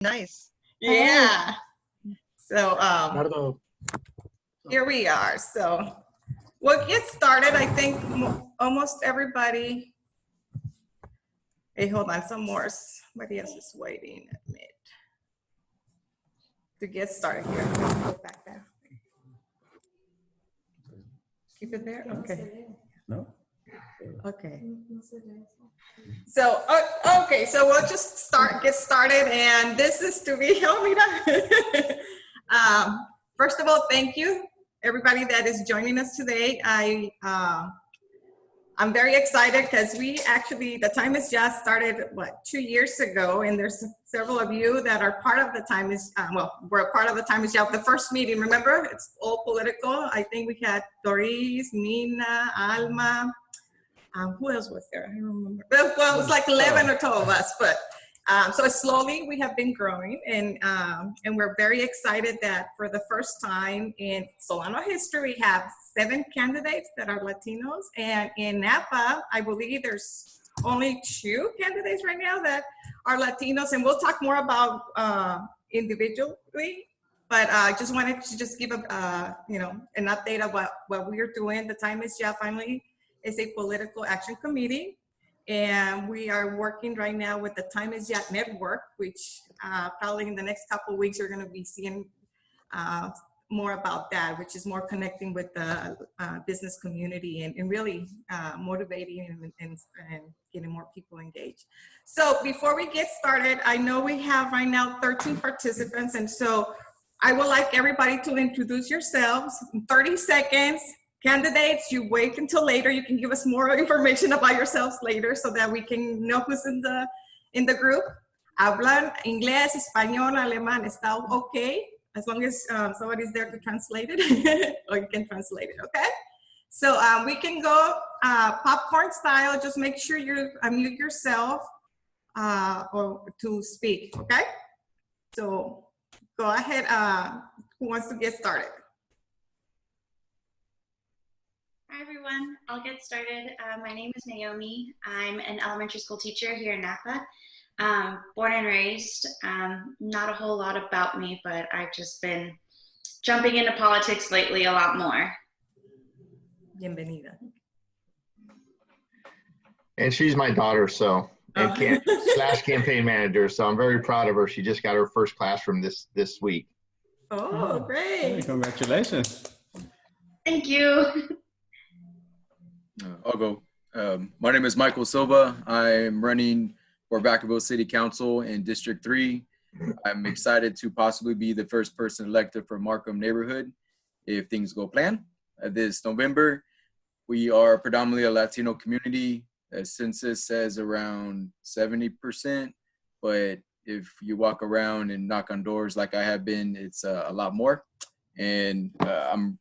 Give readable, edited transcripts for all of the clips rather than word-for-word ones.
Nice. Yeah. So Nardo. here we are. So we'll get started. I think almost everybody. Hey, hold on. Some more. Somebody else is waiting a minute to get started here. Go back there. Keep it there. Okay. No? Okay. So, okay, so we'll just get started, and this is to be Helmita. First of all, thank you, everybody that is joining us today. I'm very excited because the Time is Just started, 2 years ago, and there's several of you that are part of the Time is, we're a part of the Time is Just. The first meeting, remember, it's all political. I think we had Doris, Nina, Alma, who else was there? I don't remember. Well, it was like 11 or 12 of us, but so slowly we have been growing, and we're very excited that for the first time in Solano history, we have 7 candidates that are Latinos, and in Napa, I believe there's only 2 candidates right now that are Latinos, and we'll talk more about individually. But I just wanted to just give an update of what we are doing. The Time is Just finally is a political action committee, and we are working right now with the Time is Just network, which probably in the next couple of weeks you're going to be seeing more about that, which is more connecting with the business community and really motivating and getting more people engaged. So before we get started, I know we have right now 13 participants, and so I would like everybody to introduce yourselves in 30 seconds. Candidates, you wait until later. You can give us more information about yourselves later so that we can know who's in the group. Hablan inglés, español, alemán. Está okay? As long as somebody's there to translate it, or you can translate it, okay? So we can go popcorn style. Just make sure you unmute yourself or to speak, okay? So go ahead. Who wants to get started? Hi everyone, I'll get started. My name is Naomi. I'm an elementary school teacher here in Napa. Born and raised, not a whole lot about me, but I've just been jumping into politics lately a lot more. Bienvenida. And she's my daughter, so, and slash campaign manager, so I'm very proud of her. She just got her first classroom this week. Oh, great. Hey, congratulations. Thank you. I'll go. My name is Michael Silva. I'm running for Vacaville City Council in District 3. I'm excited to possibly be the first person elected for Markham neighborhood if things go plan. This November, we are predominantly a Latino community. The census says around 70%, but if you walk around and knock on doors like I have been, it's a lot more. And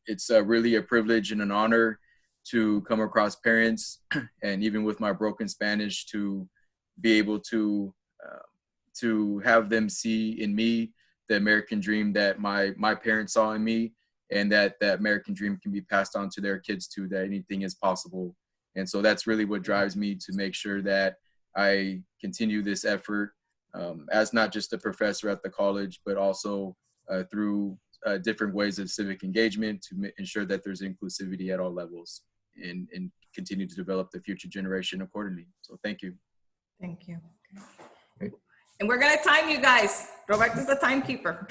it's really a privilege and an honor to come across parents, and even with my broken Spanish, to be able to have them see in me the American dream that my parents saw in me, and that American dream can be passed on to their kids too, that anything is possible. And so that's really what drives me to make sure that I continue this effort as not just a professor at the college, but also through different ways of civic engagement to ensure that there's inclusivity at all levels, and continue to develop the future generation accordingly. So thank you. Thank you. Okay. And we're gonna time you guys. Roberto's the timekeeper.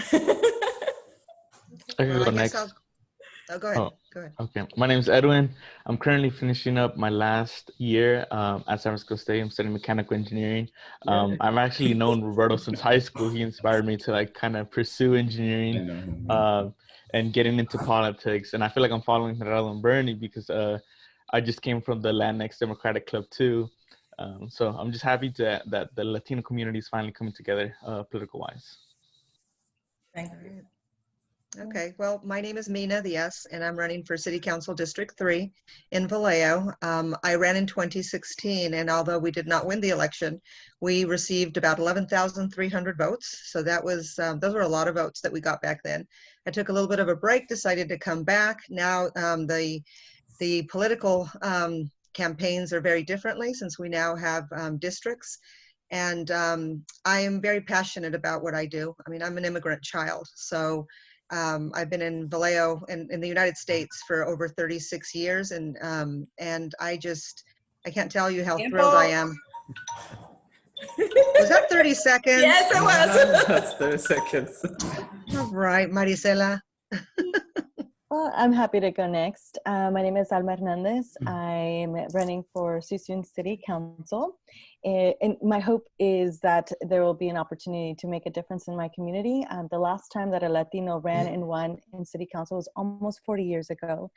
I can go next. Go ahead. Go ahead. Okay. My name is Edwin. I'm currently finishing up my last year at San Francisco State. I'm studying mechanical engineering. I've actually known Roberto since high school. He inspired me to kind of pursue engineering and getting into politics. And I feel like I'm following Gerardo and Bernie because I just came from the Latinx Democratic Club too. So I'm just happy that the Latino community is finally coming together political-wise. Thank you. Okay, well, my name is Mina Diaz, and I'm running for City Council District 3 in Vallejo. I ran in 2016, and although we did not win the election, we received about 11,300 votes. So that was, those were a lot of votes that we got back then. I took a little bit of a break, decided to come back. Now the political campaigns are very differently, since we now have districts. And I am very passionate about what I do. I mean, I'm an immigrant child, so I've been in Vallejo in the United States for over 36 years, and I can't tell you how thrilled I am. Was that 30 seconds? Yes, it was. That's 30 seconds. All right, Marisela. Well, I'm happy to go next. My name is Alma Hernandez. I'm running for Suisun City Council. And my hope is that there will be an opportunity to make a difference in my community. The last time that a Latino ran and won in City Council was almost 40 years ago.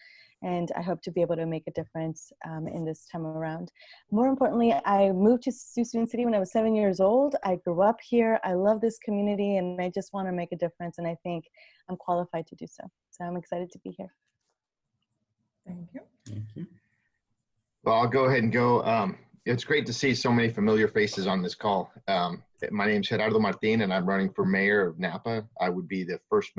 And I hope to be able to make a difference in this time around. More importantly, I moved to Suisun City when I was 7 years old. I grew up here. I love this community, and I just want to make a difference. And I think I'm qualified to do so. So I'm excited to be here. Thank you. Thank you. Well, I'll go ahead and go. It's great to see so many familiar faces on this call. My name is Gerardo Martin, and I'm running for mayor of Napa. I would be the first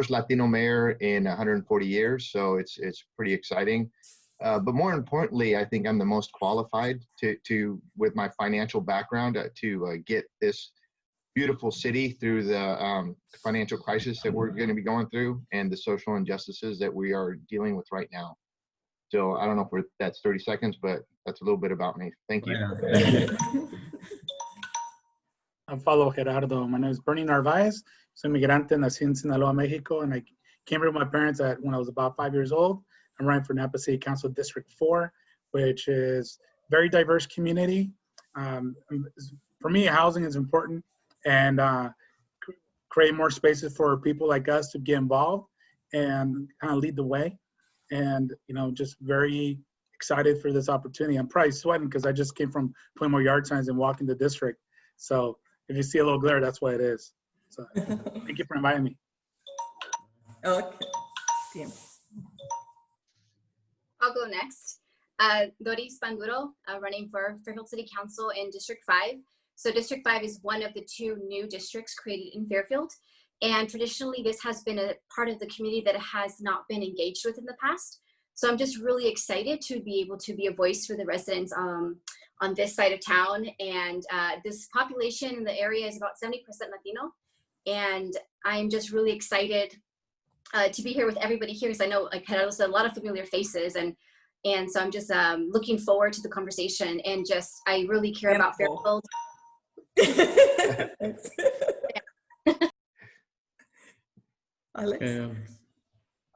Latino mayor in 140 years, so it's pretty exciting. But more importantly, I think I'm the most qualified to with my financial background, to get this beautiful city through the financial crisis that we're going to be going through and the social injustices that we are dealing with right now. So I don't know if that's 30 seconds, but that's a little bit about me. Thank you. I'm Paulo Gerardo. My name is Bernie Narvaez. Soy migrante, nací en Sinaloa, Mexico, and I came here with my parents when I was about 5 years old. I'm running for Napa City Council District 4, which is a very diverse community. For me, housing is important, and create more spaces for people like us to get involved and kind of lead the way. And, just very excited for this opportunity. I'm probably sweating because I just came from putting more yard signs and walking the district. So if you see a little glare, that's what it is. So thank you for inviting me. Okay. I'll go next. Doris Panduro, running for Fairfield City Council in District 5. So District 5 is one of the 2 new districts created in Fairfield. And traditionally, this has been a part of the community that has not been engaged with in the past. So I'm just really excited to be able to be a voice for the residents on this side of town. And this population in the area is about 70% Latino. And I'm just really excited to be here with everybody here, because I know, like Gerardo said, a lot of familiar faces. And so I'm just looking forward to the conversation, and I really care about Fairfield. Alex.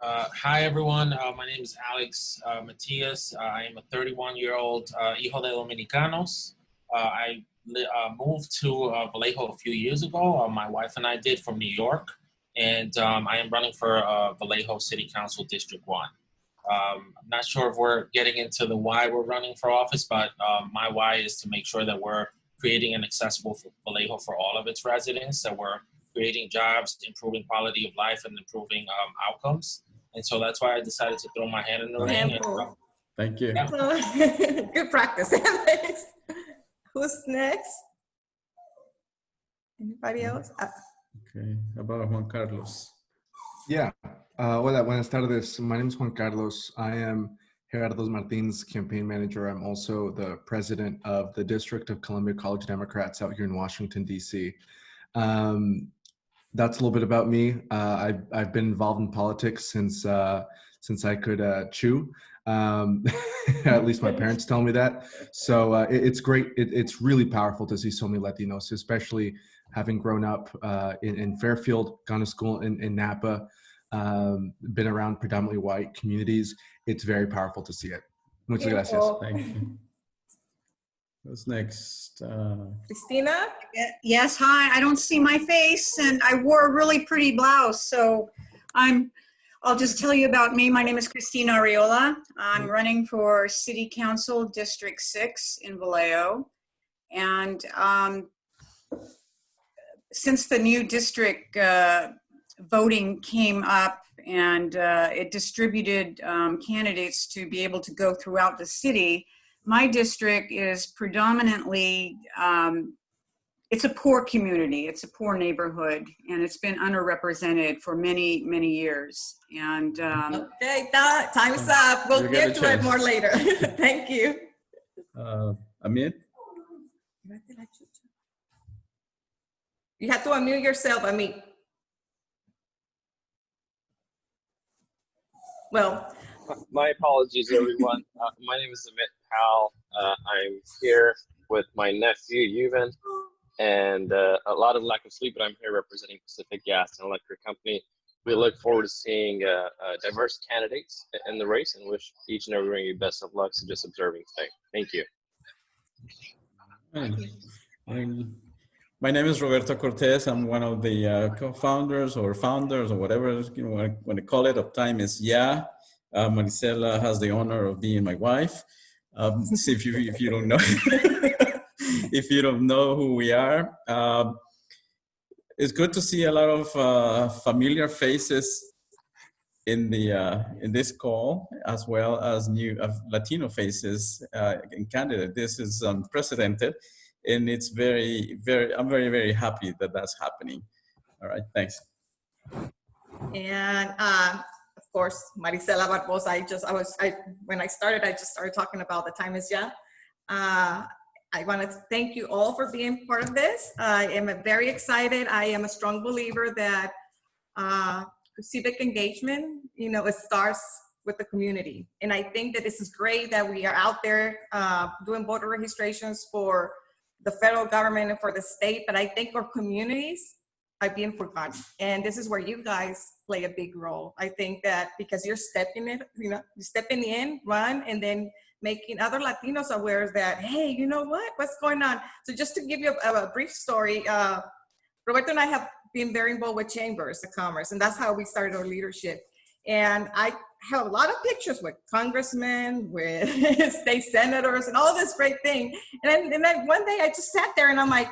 Hi, everyone. My name is Alex Matias. I am a 31-year-old hijo de Dominicanos. I moved to Vallejo a few years ago. My wife and I did, from New York. And I am running for Vallejo City Council District 1. I'm not sure if we're getting into the why we're running for office, but my why is to make sure that we're creating an accessible Vallejo for all of its residents, that we're creating jobs, improving quality of life, and improving outcomes. And so that's why I decided to throw my hand in the ring. And, Thank you. Yeah. So, good practice. Who's next? Anybody else? Okay, how about Juan Carlos? Yeah. Hola, buenas tardes. My name is Juan Carlos. I am Gerardo Martin's campaign manager. I'm also the president of the District of Columbia College Democrats out here in Washington, D.C. That's a little bit about me. I've been involved in politics since I could chew. At least my parents tell me that. So it's great. It's really powerful to see so many Latinos, especially having grown up in Fairfield, gone to school in Napa, been around predominantly white communities. It's very powerful to see it. Muchas gracias. Thank you. Who's next? Christina? Yes, hi. I don't see my face, and I wore a really pretty blouse, so I'll just tell you about me. My name is Christina Arreola. I'm running for City Council District 6 in Vallejo. And since the new district voting came up and it distributed candidates to be able to go throughout the city, my district is predominantly, it's a poor community, it's a poor neighborhood, and it's been underrepresented for many, many years. And okay, time's up. We'll get to it more later. Thank you. Amit? You have to unmute yourself, Amit. Well, my apologies, everyone. My name is Amit Powell. I'm here with my nephew, Yuvan, and a lot of lack of sleep, but I'm here representing Pacific Gas and Electric Company. We look forward to seeing diverse candidates in the race and wish each and every one of you best of luck. So just observing today. Thank you. My name is Roberto Cortez. I'm one of the co-founders or founders or whatever you want to call it of Time Is Yeah. Maricela has the honor of being my wife. So if you don't know, if you don't know who we are, it's good to see a lot of familiar faces in this call, as well as new Latino faces in Canada. This is unprecedented, and it's I'm very, very happy that that's happening. All right, thanks. And of course, Maricela Barbosa. When I started, I just started talking about the Time Is Yeah. I want to thank you all for being part of this. I am very excited. I am a strong believer that civic engagement, it starts with the community. And I think that this is great that we are out there doing voter registrations for the federal government and for the state, but I think our communities are being forgotten. And this is where you guys play a big role. I think that because you're stepping in, run, and then making other Latinos aware that, hey, you know what's going on? So just to give you a brief story, Roberto and I have been very involved with chambers of commerce, and that's how we started our leadership. And I have a lot of pictures with congressmen, with state senators, and all this great thing. And then one day I just sat there and I'm like,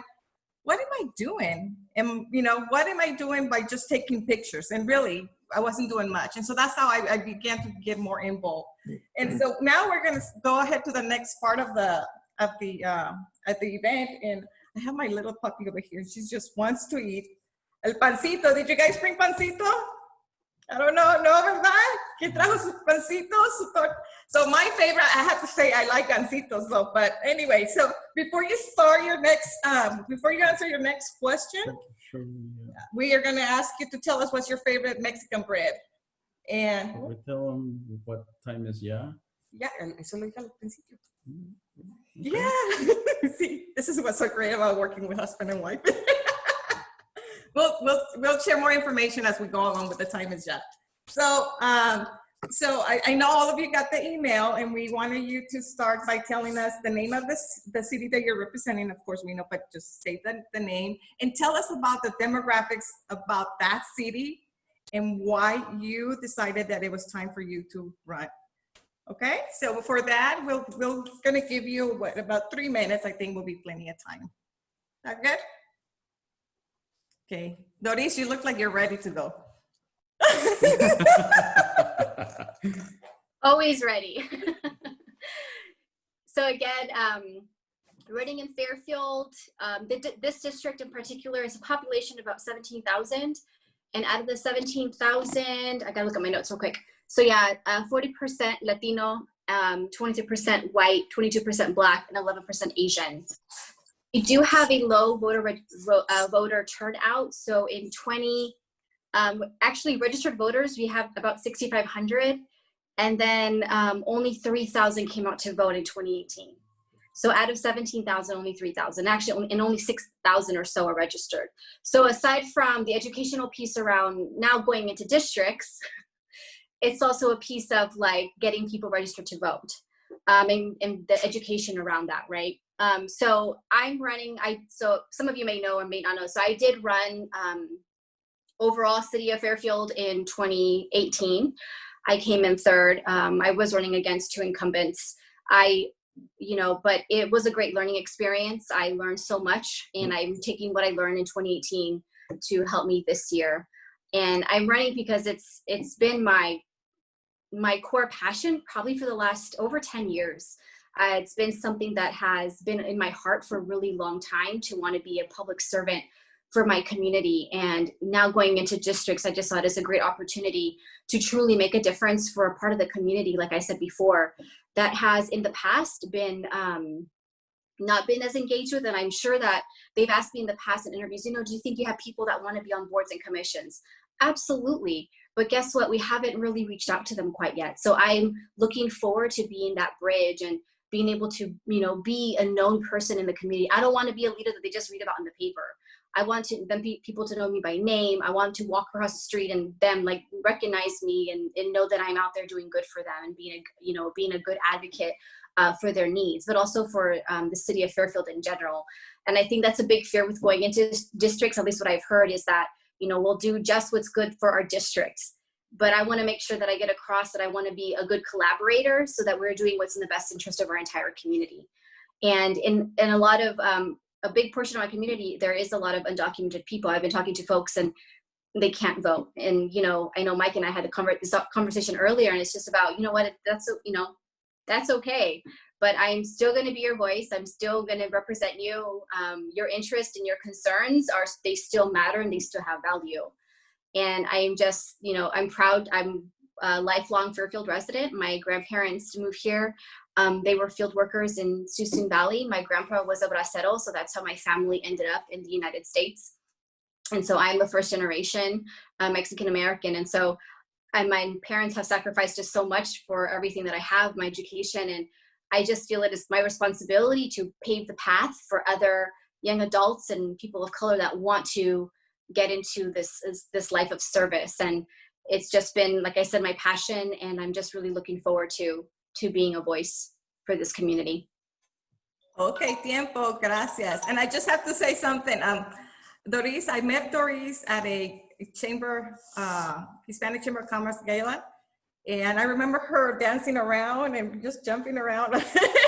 what am I doing? And what am I doing by just taking pictures? And really, I wasn't doing much. And so that's how I began to get more involved. And so now we're going to go ahead to the next part of the event. And I have my little puppy over here. She just wants to eat el pancito. Did you guys bring pancito? I don't know, no, ¿verdad? ¿Quién trajo sus pancitos? So my favorite, I have to say, I like pancitos though. But anyway, so before you start your next, before you answer your next question, we are going to ask you to tell us what's your favorite Mexican bread. And we tell them what time is yeah. Yeah, eso lo dije al principio. Yeah. See, this is what's so great about working with husband and wife. We'll share more information as we go along with the Time Is Yeah. So, I know all of you got the email, and we wanted you to start by telling us the name of the city that you're representing. Of course, we know, but just state the name and tell us about the demographics about that city and why you decided that it was time for you to run. Okay, so for that, we're gonna give you about 3 minutes. I think will be plenty of time. That good? Okay, Doris, you look like you're ready to go. Always ready. So again, running in Fairfield, this district in particular is a population of about 17,000. And out of the 17,000, I gotta look at my notes real quick. So yeah, 40% Latino, 22% white, 22% Black, and 11% Asian. We do have a low voter turnout. So in actually registered voters, we have about 6,500. And then only 3,000 came out to vote in 2018. So out of 17,000, only 3,000. Actually, and only 6,000 or so are registered. So aside from the educational piece around now going into districts, it's also a piece of like getting people registered to vote and the education around that, right? So I'm running, so some of you may know or may not know. So I did run overall City of Fairfield in 2018. I came in third. I was running against two incumbents. But it was a great learning experience. I learned so much, and I'm taking what I learned in 2018 to help me this year. And I'm running because it's been my core passion probably for the last over 10 years. It's been something that has been in my heart for a really long time to want to be a public servant for my community. And now going into districts, I just saw it as a great opportunity to truly make a difference for a part of the community, like I said before, that has in the past been not been as engaged with. And I'm sure that they've asked me in the past in interviews, do you think you have people that want to be on boards and commissions? Absolutely. But guess what? We haven't really reached out to them quite yet. So I'm looking forward to being that bridge and being able to, be a known person in the community. I don't want to be a leader that they just read about in the paper. I want people to know me by name. I want to walk across the street and them recognize me and know that I'm out there doing good for them and being a good advocate for their needs, but also for the city of Fairfield in general. And I think that's a big fear with going into districts, at least what I've heard is that, we'll do just what's good for our districts. But I want to make sure that I get across that I want to be a good collaborator so that we're doing what's in the best interest of our entire community. And in a lot of, a big portion of our community, there is a lot of undocumented people. I've been talking to folks and they can't vote. And, I know Mike and I had this conversation earlier, and it's just about, that's okay. But I'm still going to be your voice. I'm still going to represent you. Your interests and your concerns they still matter and they still have value. And I'm just, I'm proud. I'm a lifelong Fairfield resident. My grandparents moved here. They were field workers in Suisun Valley. My grandpa was a bracero, so that's how my family ended up in the United States. And so I'm a first generation Mexican American. And so my parents have sacrificed just so much for everything that I have, my education. And I just feel it is my responsibility to pave the path for other young adults and people of color that want to get into this life of service. And it's just been, like I said, my passion, and I'm just really looking forward to being a voice for this community. Okay, tiempo, gracias. And I just have to say something. Doris, I met Doris at a chamber, Hispanic Chamber of Commerce gala. And I remember her dancing around and just jumping around.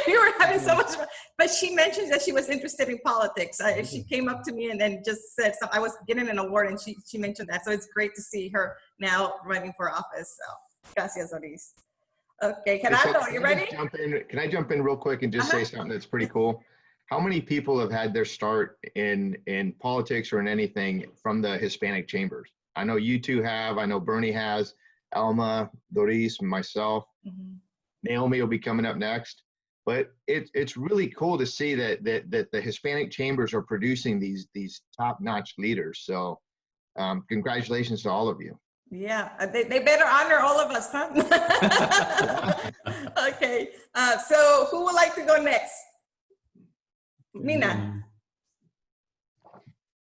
You were having so much fun. But she mentioned that she was interested in politics. She came up to me and then just said something. I was getting an award and she mentioned that. So it's great to see her now running for office. So gracias, Doris. Okay, Gerardo, are you ready? Can I jump in real quick and just say something that's pretty cool? How many people have had their start in politics or in anything from the Hispanic chambers? I know you two have. I know Bernie has. Alma, Doris, myself. Naomi will be coming up next. But it's really cool to see that the Hispanic chambers are producing these top-notch leaders. So congratulations to all of you. Yeah, they better honor all of us, huh? Okay, so who would like to go next? Mina.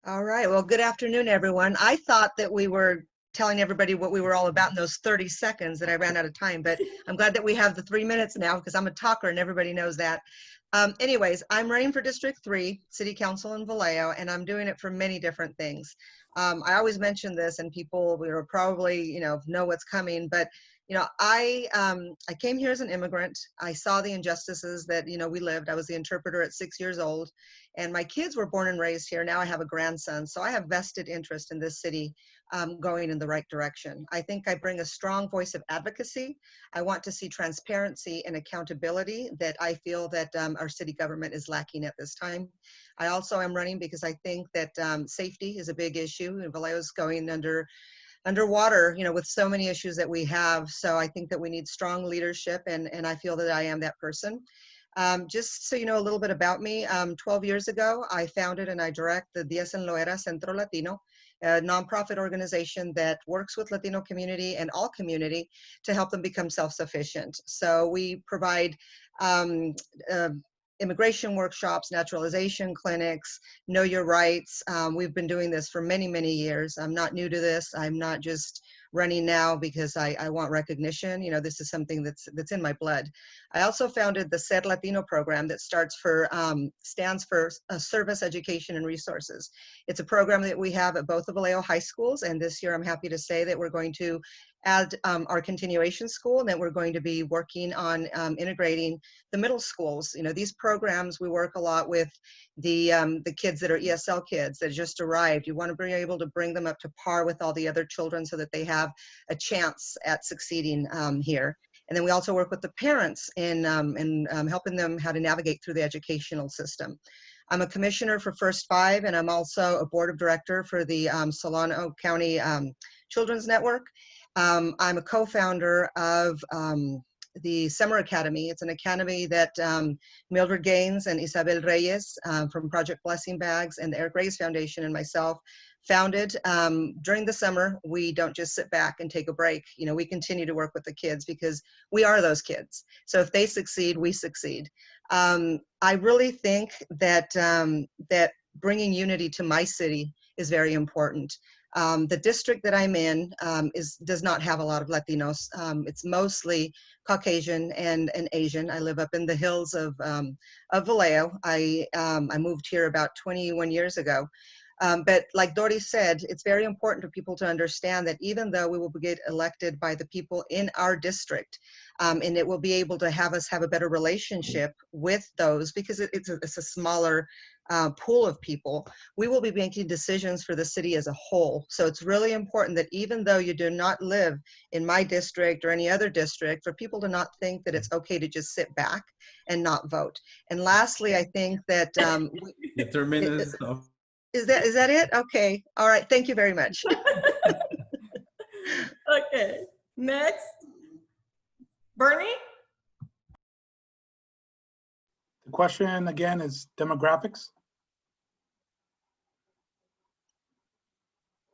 All right, well, good afternoon, everyone. I thought that we were telling everybody what we were all about in those 30 seconds that I ran out of time, but I'm glad that we have the 3 minutes now because I'm a talker and everybody knows that. Anyways, I'm running for District 3, City Council in Vallejo, and I'm doing it for many different things. I always mention this and people will probably, know what's coming, but I came here as an immigrant. I saw the injustices that, we lived. I was the interpreter at 6 years old, and my kids were born and raised here. Now I have a grandson, so I have vested interest in this city going in the right direction. I think I bring a strong voice of advocacy. I want to see transparency and accountability that I feel that our city government is lacking at this time. I also am running because I think that safety is a big issue, and Vallejo's going underwater, with so many issues that we have. So I think that we need strong leadership, and I feel that I am that person. Just so you know a little bit about me, 12 years ago, I founded and I direct the Diez en Loera Centro Latino, a nonprofit organization that works with Latino community and all community to help them become self-sufficient. So we provide immigration workshops, naturalization clinics, know your rights. We've been doing this for many, many years. I'm not new to this. I'm not just running now because I want recognition. This is something that's in my blood. I also founded the Ser Latino program that stands for Service, Education, and Resources. It's a program that we have at both the Vallejo high schools, and this year I'm happy to say that we're going to add our continuation school, and that we're going to be working on integrating the middle schools. These programs, we work a lot with the kids that are ESL kids that just arrived. You want to be able to bring them up to par with all the other children so that they have a chance at succeeding here. And then we also work with the parents in helping them how to navigate through the educational system. I'm a commissioner for First Five, and I'm also a board of director for the Solano County Children's Network. I'm a co-founder of the Summer Academy. It's an academy that Mildred Gaines and Isabel Reyes from Project Blessing Bags and the Eric Reyes Foundation and myself founded. During the summer, we don't just sit back and take a break. You know, we continue to work with the kids because we are those kids. So if they succeed, we succeed. I really think that that bringing unity to my city is very important. The district that I'm in does not have a lot of Latinos. It's mostly Caucasian and Asian. I live up in the hills of Vallejo. I moved here about 21 years ago. But like Doris said, it's very important for people to understand that even though we will get elected by the people in our district, and it will be able to have us have a better relationship with those because it's a smaller pool of people, we will be making decisions for the city as a whole. So it's really important that even though you do not live in my district or any other district, for people to not think that it's okay to just sit back and not vote. And lastly, I think that Is that it? Okay. All right. Thank you very much. Okay. Next. Bernie? The question again is demographics.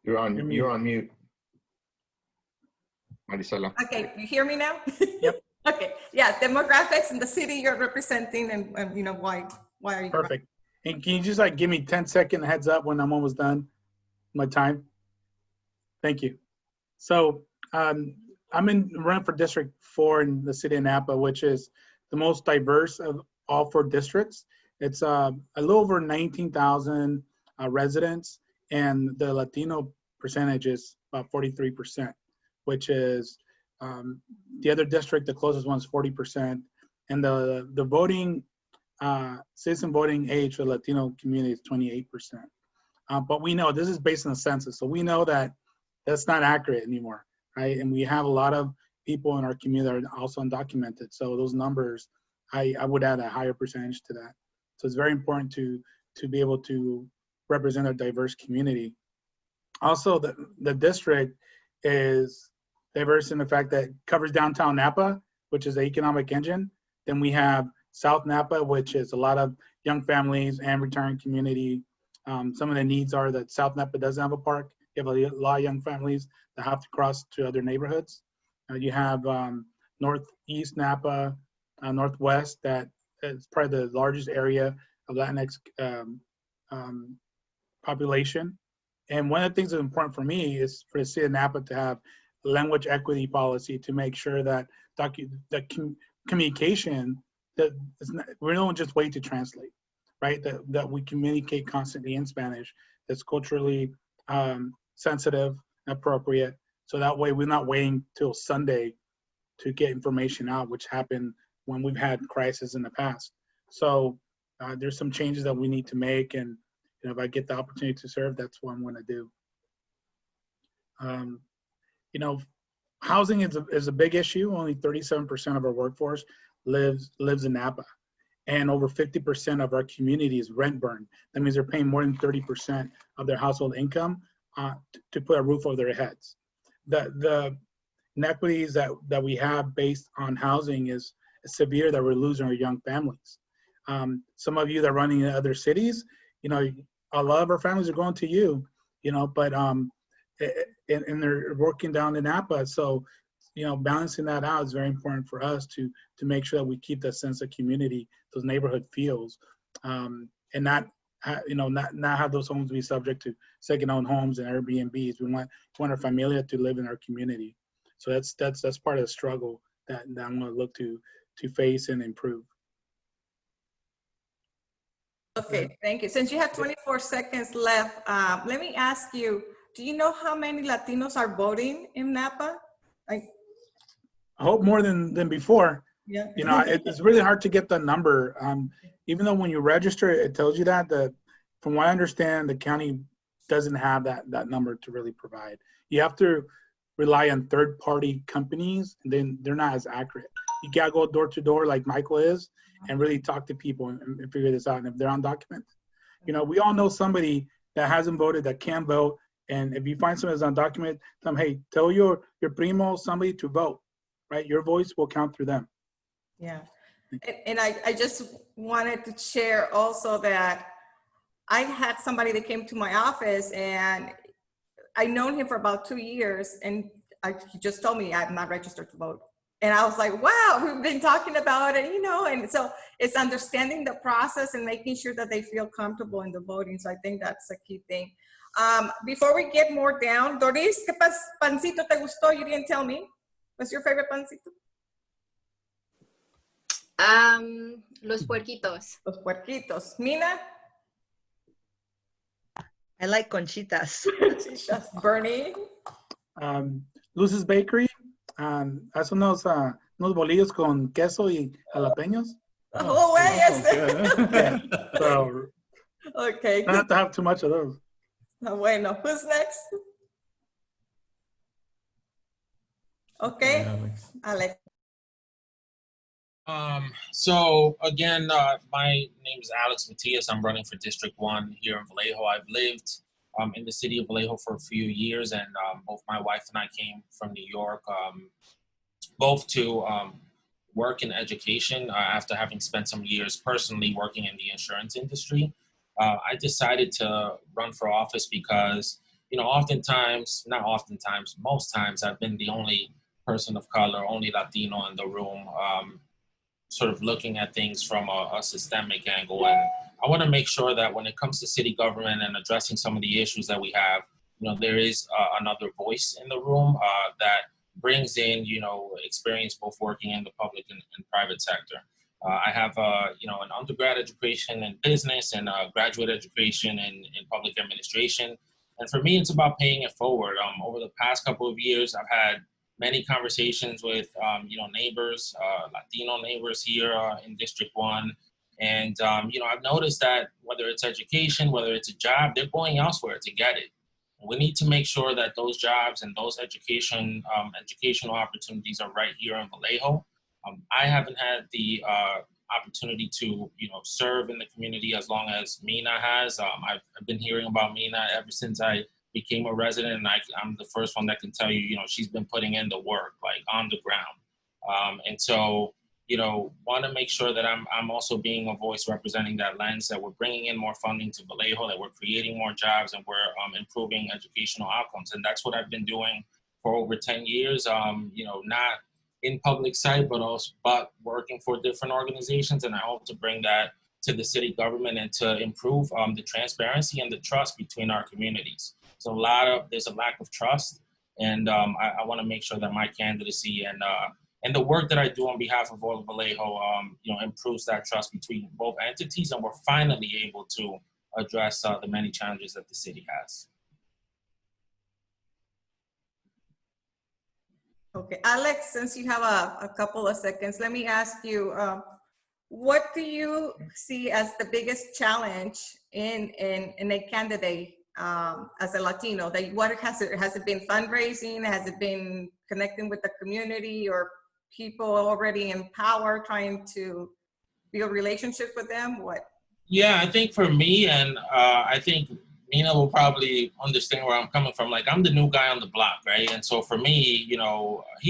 You're on mute. Marisela. Okay, you hear me now? Yep. Okay. Yeah, demographics in the city you're representing and you know, why are you? Perfect. And can you just like give me 10-second heads up when I'm almost done my time? Thank you. So I'm running for District 4 in the city of Napa, which is the most diverse of all 4 districts. It's a little over 19,000 residents, and the Latino percentage is about 43%, which is the other district, the closest one is 40%. And the voting citizen voting age for the Latino community is 28%. But we know this is based on the census. So we know that that's not accurate anymore, right? And we have a lot of people in our community that are also undocumented. So those numbers, I would add a higher percentage to that. So it's very important to be able to represent a diverse community. Also, the district is diverse in the fact that it covers downtown Napa, which is the economic engine. Then we have South Napa, which is a lot of young families and retiring community. Some of the needs are that South Napa doesn't have a park. You have a lot of young families that have to cross to other neighborhoods. You have Northeast Napa, Northwest, that is probably the largest area of Latinx population. And one of the things that's important for me is for the city of Napa to have language equity policy to make sure that communication, that we don't just wait to translate, right? That we communicate constantly in Spanish, that's culturally sensitive, appropriate. So that way we're not waiting till Sunday to get information out, which happened when we've had crises in the past. So there's some changes that we need to make, and you know, if I get the opportunity to serve, that's what I'm going to do. You know, housing is a big issue. Only 37% of our workforce lives in Napa, and over 50% of our community is rent burn. That means they're paying more than 30% of their household income to put a roof over their heads. The inequities that we have based on housing is severe, that we're losing our young families. Some of you that are running in other cities, you know, a lot of our families are going to you, you know, but and they're working down in Napa. So, you know, balancing that out is very important for us to make sure that we keep that sense of community, those neighborhood feels, and not have those homes be subject to second-owned homes and Airbnbs. We want our familia to live in our community. So that's part of the struggle that I'm going to look to face and improve. Okay, thank you. Since you have 24 seconds left, let me ask you, do you know how many Latinos are voting in Napa? I hope more than before. Yeah. You know, it's really hard to get the number. Even though when you register, it tells you that. From what I understand, the county doesn't have that number to really provide. You have to rely on third-party companies, and then they're not as accurate. You gotta go door to door like Michael is, and really talk to people and figure this out. And if they're undocumented, you know, we all know somebody that hasn't voted that can vote. And if you find someone that's undocumented, tell them, hey, tell your primo, somebody to vote, right? Your voice will count through them. Yeah. And I just wanted to share also that I had somebody that came to my office, and I known him for about 2 years, and he just told me I'm not registered to vote. And I was like, wow, we've been talking about it, and so it's understanding the process and making sure that they feel comfortable in the voting. So I think that's a key thing. Before we get more down, Doris, ¿qué pancito te gustó? You didn't tell me. What's your favorite pancito? Los puerquitos. Los puerquitos. Mina? I like conchitas. Conchitas. Bernie? Luz's Bakery. Hace unos bolillos con queso y jalapeños. Oh, way, yes. Yeah, so Okay. not to have too much of those. Bueno, who's next? Okay, Alex. So again, my name is Alex Matias. I'm running for District 1 here in Vallejo. I've lived in the city of Vallejo for a few years, and both my wife and I came from New York, both to work in education after having spent some years personally working in the insurance industry. I decided to run for office because, oftentimes, not oftentimes, most times I've been the only person of color, only Latino in the room, sort of looking at things from a systemic angle. And I want to make sure that when it comes to city government and addressing some of the issues that we have, there is another voice in the room that brings in, experience both working in the public and private sector. I have, an undergrad education in business and a graduate education in public administration. And for me, it's about paying it forward. Over the past couple of years, I've had many conversations with, neighbors, Latino neighbors here in District 1. And, I've noticed that whether it's education, whether it's a job, they're going elsewhere to get it. We need to make sure that those jobs and those educational opportunities are right here in Vallejo. I haven't had the opportunity to, serve in the community as long as Mina has. I've been hearing about Mina ever since I became a resident, and I'm the first one that can tell you, she's been putting in the work, like on the ground. And so, want to make sure that I'm also being a voice representing that lens, that we're bringing in more funding to Vallejo, that we're creating more jobs, and we're improving educational outcomes. And that's what I've been doing for over 10 years, not in public sight, but working for different organizations. And I hope to bring that to the city government and to improve the transparency and the trust between our communities. So there's a lack of trust, and I want to make sure that my candidacy and the work that I do on behalf of all of Vallejo, improves that trust between both entities, and we're finally able to address the many challenges that the city has. Okay, Alex, since you have a couple of seconds, let me ask you, what do you see as the biggest challenge in a candidate as a Latino? Has it been fundraising? Has it been connecting with the community, or people already in power trying to build relationships with them? What? Yeah, I think for me, and I think Mina will probably understand where I'm coming from. Like, I'm the new guy on the block, right? And so for me,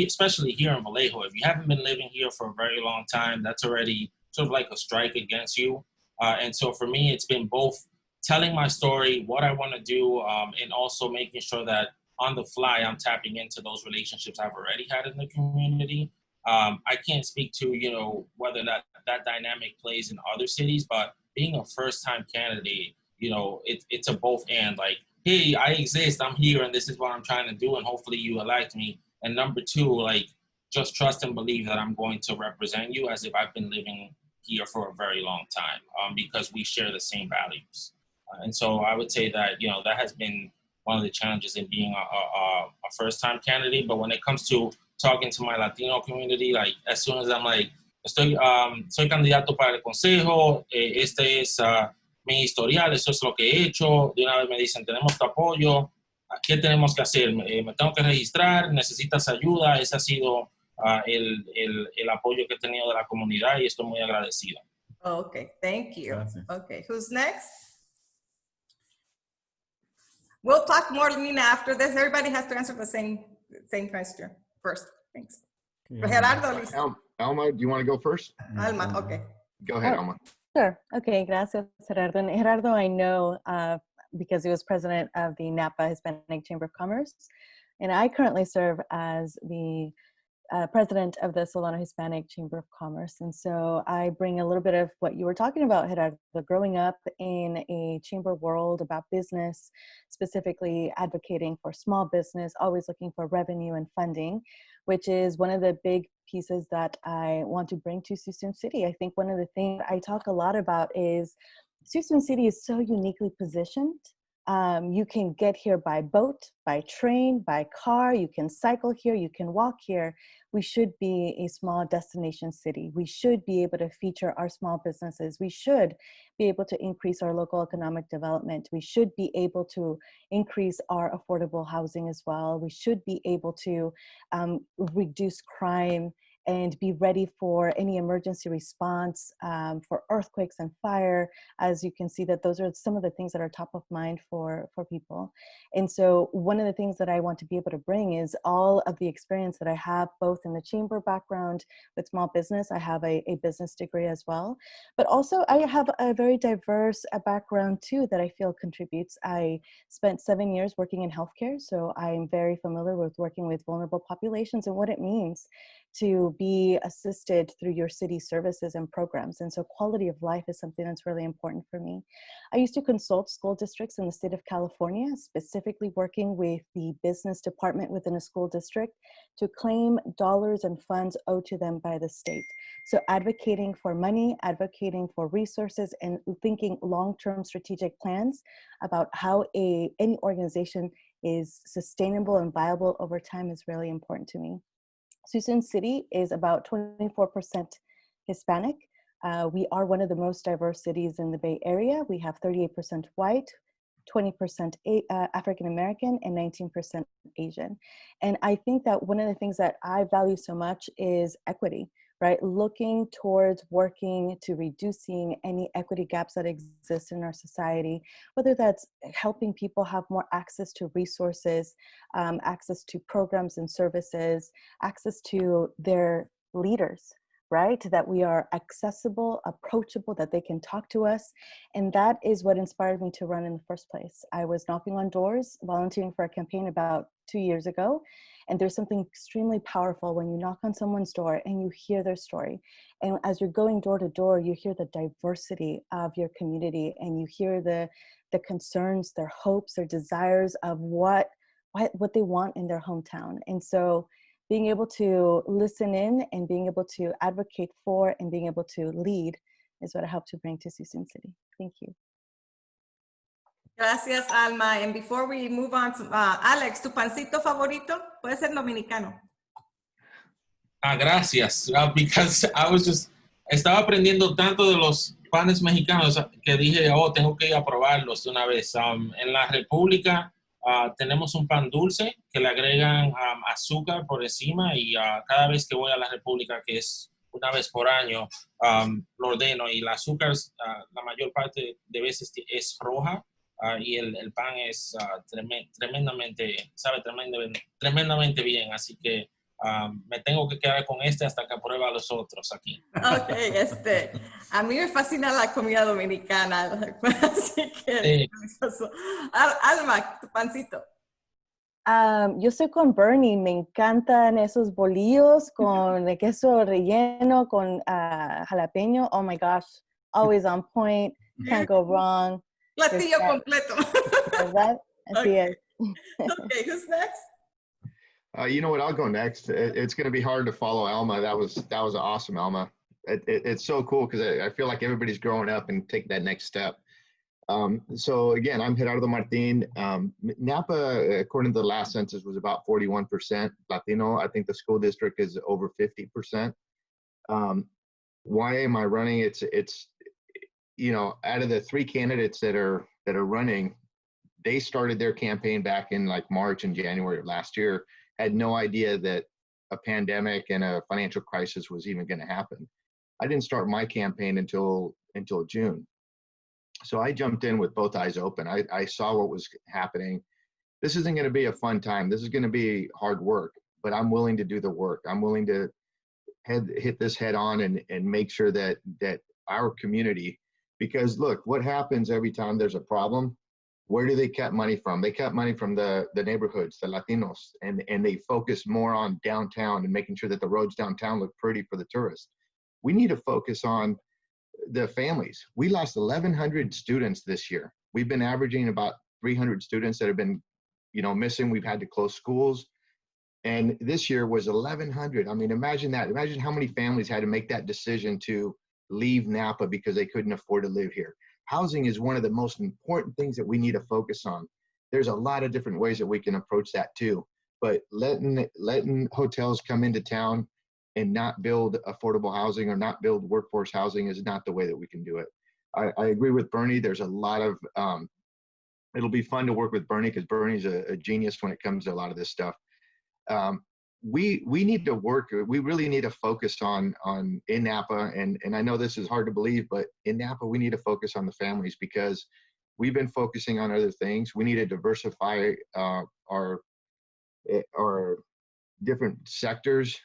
especially here in Vallejo, if you haven't been living here for a very long time, that's already sort of like a strike against you. And so for me, it's been both telling my story, what I want to do, and also making sure that on the fly, I'm tapping into those relationships I've already had in the community. I can't speak to, whether that dynamic plays in other cities, but being a first-time candidate, it's a both and. Like, hey, I exist, I'm here, and this is what I'm trying to do, and hopefully you elect me. And number two, like, just trust and believe that I'm going to represent you as if I've been living here for a very long time, because we share the same values. And so I would say that, that has been one of the challenges in being a first-time candidate. But when it comes to talking to my Latino community, like, as soon as I'm like, soy candidato para el consejo, este es mi historial, eso es lo que he hecho, de una vez me dicen, tenemos tu apoyo, ¿qué tenemos que hacer? Me tengo que registrar, necesitas ayuda. Ese ha sido el apoyo que he tenido de la comunidad, y estoy muy agradecido. Okay, thank you. Gracias. Okay, who's next? We'll talk more, Nina, after this. Everybody has to answer the same question first. Thanks. Yeah. Gerardo, Alma, do you want to go first? Alma, okay. Go ahead, Oh, Alma. sure. Okay, gracias, Gerardo. And Gerardo, I know because he was president of the Napa Hispanic Chamber of Commerce, and I currently serve as the president of the Solano Hispanic Chamber of Commerce. And so I bring a little bit of what you were talking about, Gerardo, growing up in a chamber world about business, specifically advocating for small business, always looking for revenue and funding, which is one of the big pieces that I want to bring to Suisun City. I think one of the things I talk a lot about is Suisun City is so uniquely positioned. You can get here by boat, by train, by car, you can cycle here, you can walk here. We should be a small destination city. We should be able to feature our small businesses. We should be able to increase our local economic development. We should be able to increase our affordable housing as well. We should be able to reduce crime and be ready for any emergency response for earthquakes and fire. As you can see, that those are some of the things that are top of mind for people. And so one of the things that I want to be able to bring is all of the experience that I have, both in the chamber background with small business. I have a business degree as well, but also I have a very diverse background too that I feel contributes. I spent 7 years working in healthcare, so I'm very familiar with working with vulnerable populations and what it means to be assisted through your city services and programs. And so quality of life is something that's really important for me. I used to consult school districts in the state of California, specifically working with the business department within a school district to claim dollars and funds owed to them by the state. So advocating for money, advocating for resources, and thinking long-term strategic plans about how any organization is sustainable and viable over time is really important to me. Suisun City is about 24% Hispanic. We are one of the most diverse cities in the Bay Area. We have 38% white, 20% African American, and 19% Asian. And I think that one of the things that I value so much is equity, right? Looking towards working to reducing any equity gaps that exist in our society, whether that's helping people have more access to resources, access to programs and services, access to their leaders, right? That we are accessible, approachable, that they can talk to us. And that is what inspired me to run in the first place. I was knocking on doors, volunteering for a campaign about 2 years ago. And there's something extremely powerful when you knock on someone's door and you hear their story. And as you're going door to door, you hear the diversity of your community and you hear the concerns, their hopes, their desires of what they want in their hometown. And so being able to listen in and being able to advocate for and being able to lead is what I hope to bring to Suisun City. Thank you. Gracias, Alma. And before we move on to Alex, ¿tu pancito favorito? Puede ser dominicano. Gracias. Because estaba aprendiendo tanto de los panes mexicanos que dije, tengo que ir a probarlos de una vez. En la República tenemos un pan dulce que le agregan azúcar por encima y cada vez que voy a la República, que es una vez por año, lo ordeno y el azúcar la mayor parte de veces es roja. Y el pan es tremendamente bien, así que me tengo que quedar con hasta que pruebe a los otros aquí. Ok, a mí me fascina la comida dominicana, así que... Sí. Alma, tu pancito. Yo estoy con Bernie, me encantan esos bolillos con el queso relleno, con jalapeño, oh my gosh, always on point, can't go wrong. Platillo completo. ¿Verdad? Así es. Okay, who's next? You know what? I'll go next. It's going to be hard to follow Alma. That was awesome, Alma. It's so cool because I feel like everybody's growing up and take that next step. So again, I'm Gerardo Martin. Napa, according to the last census, was about 41% Latino. I think the school district is over 50%. Why am I running? It's out of the 3 candidates that are running, they started their campaign back in like March and January of last year, had no idea that a pandemic and a financial crisis was even going to happen. I didn't start my campaign until June. So I jumped in with both eyes open. I saw what was happening. This isn't going to be a fun time. This is going to be hard work, but I'm willing to do the work. I'm willing to hit this head on and make sure that our community, because look, what happens every time there's a problem, where do they cut money from? They cut money from the neighborhoods, the Latinos, and they focus more on downtown and making sure that the roads downtown look pretty for the tourists. We need to focus on the families. We lost 1,100 students this year. We've been averaging about 300 students that have been, missing. We've had to close schools. And this year was 1,100. I mean, imagine that. Imagine how many families had to make that decision to leave Napa because they couldn't afford to live here. Housing is one of the most important things that we need to focus on. There's a lot of different ways that we can approach that too. But letting hotels come into town and not build affordable housing or not build workforce housing is not the way that we can do it. I agree with Bernie. There's a lot of, it'll be fun to work with Bernie because Bernie's a genius when it comes to a lot of this stuff. We need to work, we really need to focus on in Napa, and I know this is hard to believe, but in Napa, we need to focus on the families because we've been focusing on other things. We need to diversify our different sectors.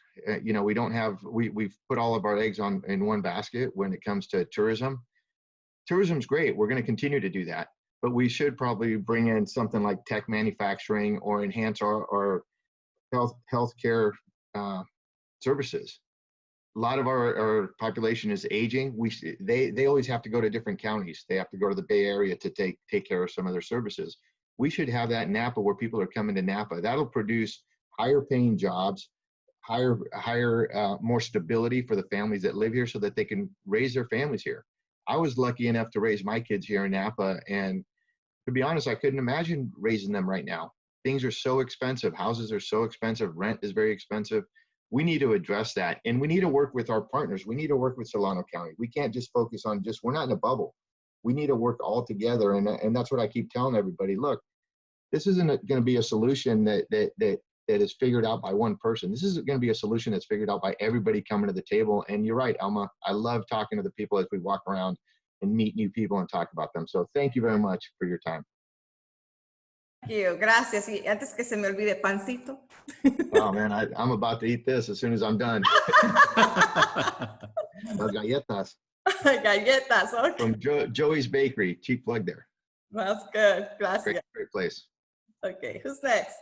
We don't have, we've put all of our eggs in one basket when it comes to tourism. Tourism's great. We're going to continue to do that, but we should probably bring in something like tech manufacturing or enhance our healthcare services. A lot of our population is aging. They always have to go to different counties. They have to go to the Bay Area to take care of some of their services. We should have that in Napa where people are coming to Napa. That'll produce higher paying jobs, higher more stability for the families that live here so that they can raise their families here. I was lucky enough to raise my kids here in Napa, and to be honest, I couldn't imagine raising them right now. Things are so expensive. Houses are so expensive. Rent is very expensive. We need to address that. And we need to work with our partners. We need to work with Solano County. We can't just focus on we're not in a bubble. We need to work all together. And that's what I keep telling everybody. Look, this isn't going to be a solution that is figured out by one person. This is going to be a solution that's figured out by everybody coming to the table. And you're right, Alma. I love talking to the people as we walk around and meet new people and talk about them. So thank you very much for your time. Thank you. Gracias. Y antes que se me olvide, pancito. Oh man, I'm about to eat this as soon as I'm done. Las galletas. Galletas. Okay. From Joey's Bakery. Cheap plug there. That's good. Gracias. Great place. Okay, who's next?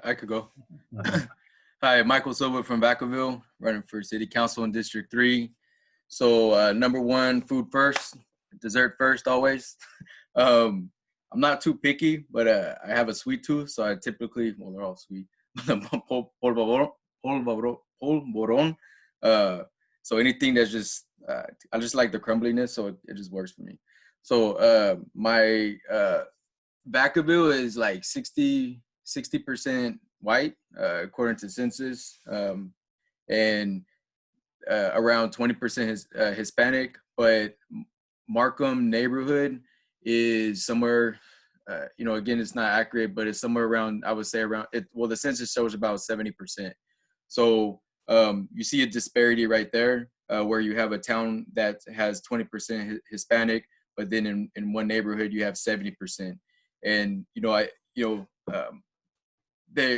I could go. Hi, Michael Silva from Vacaville, running for City Council in District 3. So number one, food first, dessert first always. I'm not too picky, but I have a sweet tooth, so I typically, well, they're all sweet. Polvoron. So anything that's just, I just like the crumbliness, so it just works for me. So my Vacaville is like 60% white, according to census, and around 20% Hispanic, but Markham neighborhood is somewhere, again, it's not accurate, but it's somewhere around, I would say around, well, the census shows about 70%. So you see a disparity right there where you have a town that has 20% Hispanic, but then in one neighborhood you have 70%. And,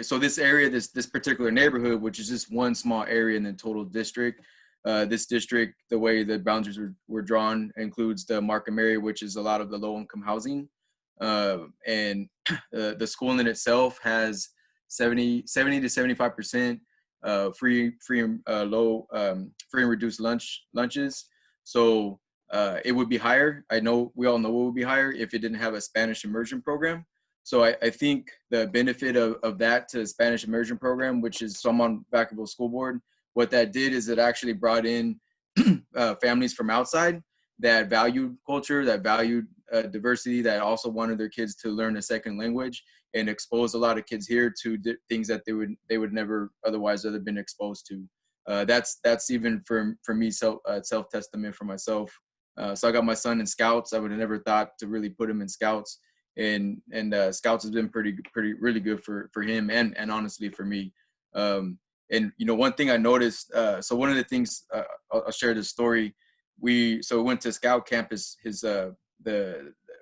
so this area, this particular neighborhood, which is just one small area in the total district, this district, the way the boundaries were drawn, includes the Markham area, which is a lot of the low-income housing. And the school in itself has 70 to 75% free and reduced lunches. So it would be higher. We all know it would be higher if it didn't have a Spanish immersion program. So I think the benefit of that to the Spanish immersion program, which is some on Vacaville School Board, what that did is it actually brought in families from outside that valued culture, that valued diversity, that also wanted their kids to learn a second language, and exposed a lot of kids here to things that they would never otherwise have been exposed to. That's even for me self-testament for myself. So I got my son in Scouts. I would have never thought to really put him in Scouts, and Scouts has been really good for him and honestly for me. And one thing I noticed, so one of the things, I'll share this story. We went to Scout camp. We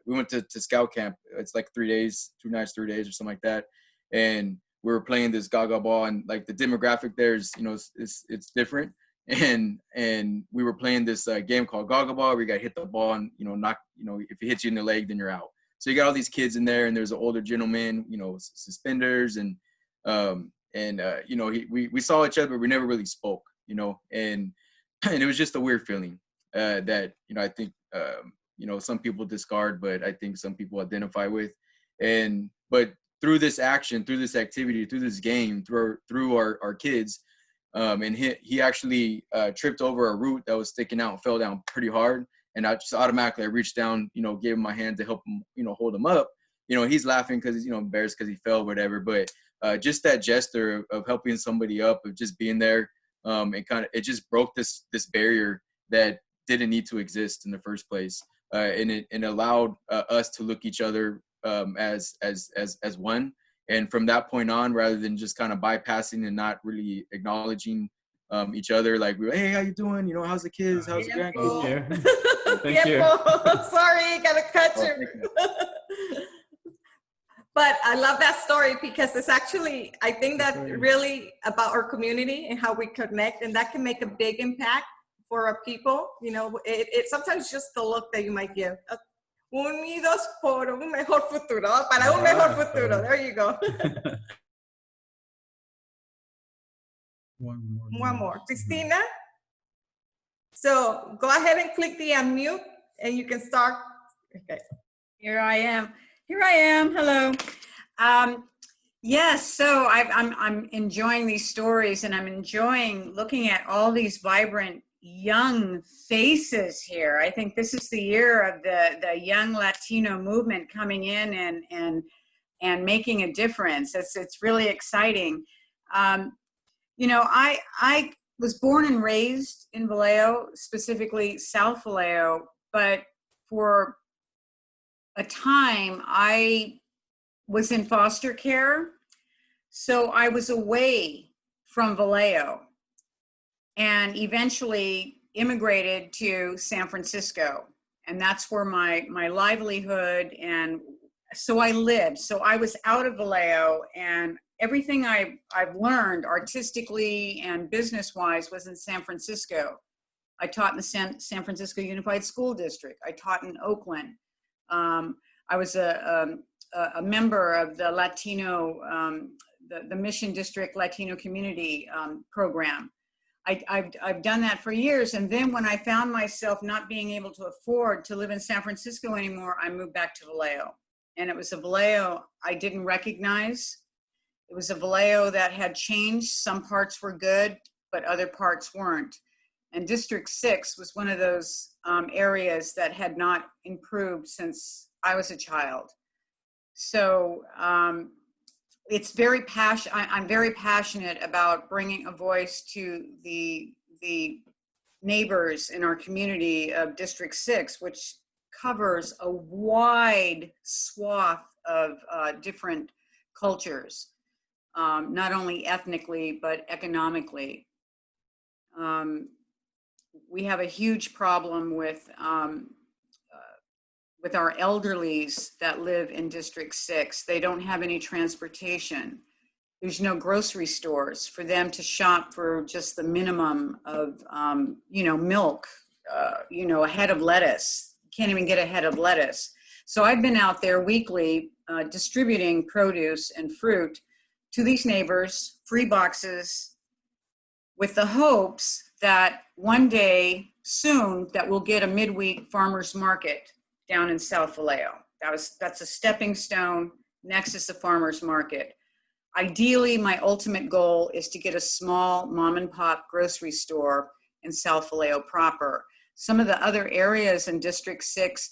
went to Scout camp. It's like 3 days, 2 nights, 3 days or something like that. And we were playing this Gaga ball, and like the demographic there is, you know, it's different. And we were playing this game called Gaga ball, where you got to hit the ball and, you know, knock, you know, if it hits you in the leg, then you're out. So you got all these kids in there, and there's an older gentleman, you know, suspenders, and you know, we saw each other, but we never really spoke, you know, and it was just a weird feeling that, you know, I think, you know, some people discard, but I think some people identify with. But through this action, through this activity, through this game, through our kids, and he actually tripped over a root that was sticking out and fell down pretty hard. And I just automatically, I reached down, you know, gave him my hand to help him, you know, hold him up. You know, he's laughing because he's, you know, embarrassed because he fell, whatever. But just that gesture of helping somebody up, of just being there, and kind of, it just broke this barrier that didn't need to exist in the first place. And it allowed us to look each other as one. And from that point on, rather than just kind of bypassing and not really acknowledging each other, like, we were, hey, how you doing? You know, how's the kids? How's the grandkids? Thank you. Sorry, gotta cut you. But I love that story because it's actually, I think that really about our community and how we connect, and that can make a big impact for our people. You know, it sometimes just the look that you might give. Unidos por un mejor futuro, para un mejor futuro. There you go. One more. Christina? So go ahead and click the unmute and you can start. Okay. Here I am. Hello. Yes, so I'm enjoying these stories, and I'm enjoying looking at all these vibrant young faces here. I think this is the year of the young Latino movement coming in and making a difference. It's really exciting. You know, I was born and raised in Vallejo, specifically South Vallejo, but for a time I was in foster care. So I was away from Vallejo and eventually immigrated to San Francisco. And that's where my livelihood, and so I lived. So I was out of Vallejo, and everything I've learned artistically and business-wise was in San Francisco. I taught in the San Francisco Unified School District. I taught in Oakland. I was a member of the Latino, the Mission District Latino Community Program. I've done that for years. And then when I found myself not being able to afford to live in San Francisco anymore, I moved back to Vallejo. And it was a Vallejo I didn't recognize. It was a Vallejo that had changed. Some parts were good, but other parts weren't. And District 6 was one of those areas that had not improved since I was a child. So it's very I'm very passionate about bringing a voice to the neighbors in our community of District 6, which covers a wide swath of different cultures, not only ethnically, but economically. We have a huge problem with our elderlies that live in District 6. They don't have any transportation. There's no grocery stores for them to shop for just the minimum of, you know, milk, you know, a head of lettuce. Can't even get a head of lettuce. So I've been out there weekly distributing produce and fruit to these neighbors, free boxes, with the hopes that one day soon that we'll get a midweek farmers market down in South Vallejo. That's a stepping stone. Next is the farmers market. Ideally, my ultimate goal is to get a small mom and pop grocery store in South Vallejo proper. Some of the other areas in District 6,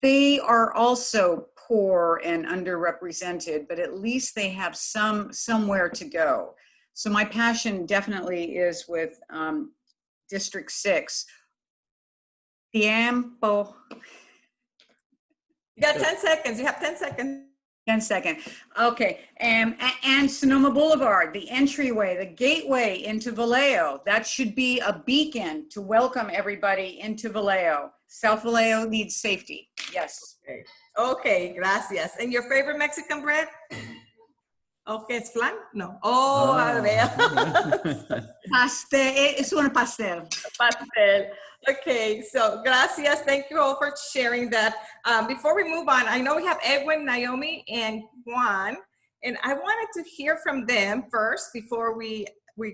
they are also poor and underrepresented, but at least they have somewhere to go. So my passion definitely is with District 6. Tiempo. You got 10 seconds. You have 10 seconds. 10 seconds. Okay. And Sonoma Boulevard, the entryway, the gateway into Vallejo. That should be a beacon to welcome everybody into Vallejo. South Vallejo needs safety. Yes. Okay, gracias. And your favorite Mexican bread? Okay, it's flan? No. Oh, a ver. Pastel, es un pastel. Pastel. Okay, so gracias. Thank you all for sharing that. Before we move on, I know we have Edwin, Naomi, and Juan, and I wanted to hear from them first before we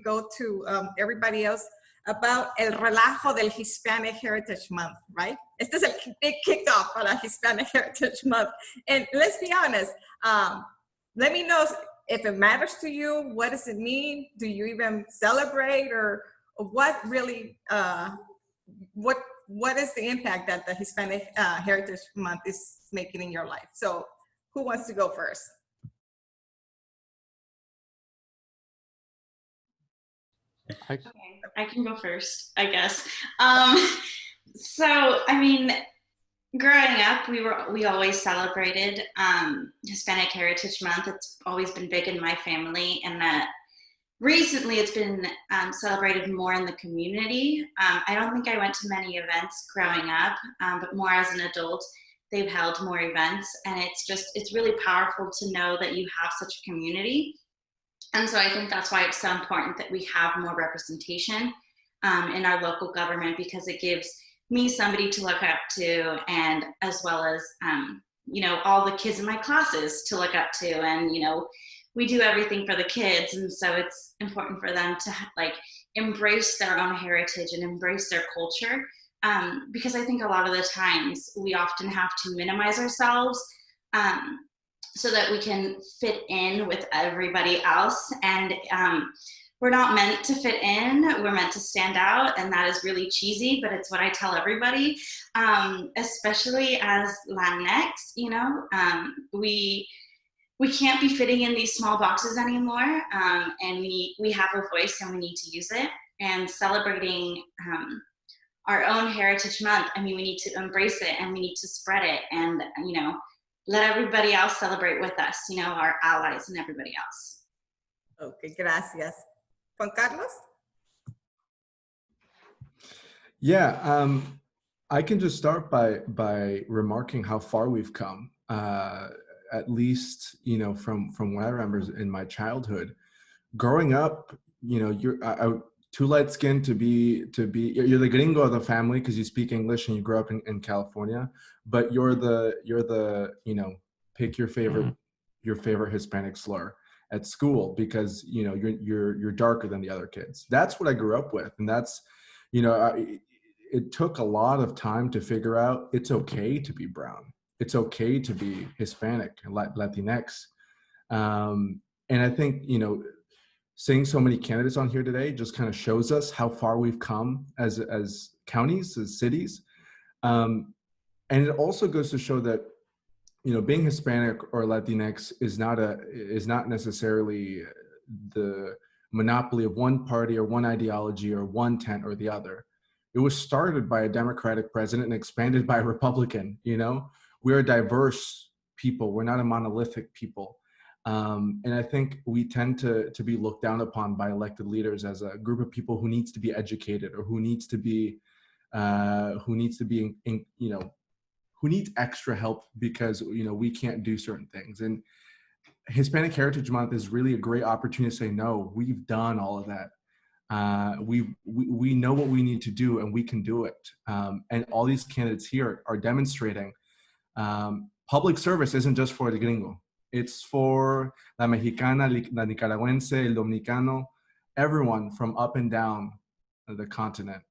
go to everybody else about el relajo del Hispanic Heritage Month, right? Este es el big kickoff para Hispanic Heritage Month. And let's be honest, let me know if it matters to you. What does it mean? Do you even celebrate, or what really, what is the impact that the Hispanic Heritage Month is making in your life? So who wants to go first? Okay, I can go first, I guess. So, I mean, growing up, we always celebrated Hispanic Heritage Month. It's always been big in my family, and recently it's been celebrated more in the community. I don't think I went to many events growing up, but more as an adult, they've held more events, and it's really powerful to know that you have such a community. And so I think that's why it's so important that we have more representation in our local government, because it gives me somebody to look up to, and as well as, you know, all the kids in my classes to look up to. And, you know, we do everything for the kids. And so it's important for them to like embrace their own heritage and embrace their culture. Because I think a lot of the times we often have to minimize ourselves so that we can fit in with everybody else. And we're not meant to fit in, we're meant to stand out. And that is really cheesy, but it's what I tell everybody, especially as Latinx, you know, we can't be fitting in these small boxes anymore. And we have a voice and we need to use it. And celebrating our own Heritage Month, I mean, we need to embrace it and we need to spread it, and, you know, let everybody else celebrate with us, you know, our allies and everybody else. Okay, gracias. Juan Carlos? Yeah, I can just start by remarking how far we've come. At least, you know, from what I remember in my childhood. Growing up, you know, you're too light skinned to be you're the gringo of the family because you speak English and you grew up in California, but you're the you know, pick your favorite Hispanic slur at school because, you know, you're darker than the other kids. That's what I grew up with, and that's, you know, it took a lot of time to figure out it's okay to be brown, it's okay to be Hispanic and Latinx, and I think, you know, seeing so many candidates on here today just kind of shows us how far we've come as counties, as cities. And it also goes to show that, you know, being Hispanic or Latinx is not necessarily the monopoly of one party or one ideology or one tent or the other. It was started by a Democratic president and expanded by a Republican. You know, we're a diverse people. We're not a monolithic people. And I think we tend to be looked down upon by elected leaders as a group of people who needs to be educated, or who needs to be you know, who needs extra help because, you know, we can't do certain things. And Hispanic Heritage Month is really a great opportunity to say, no, we've done all of that. We know what we need to do, and we can do it. And all these candidates here are demonstrating public service isn't just for the gringo. It's for la Mexicana, la Nicaragüense, el Dominicano, everyone from up and down the continent.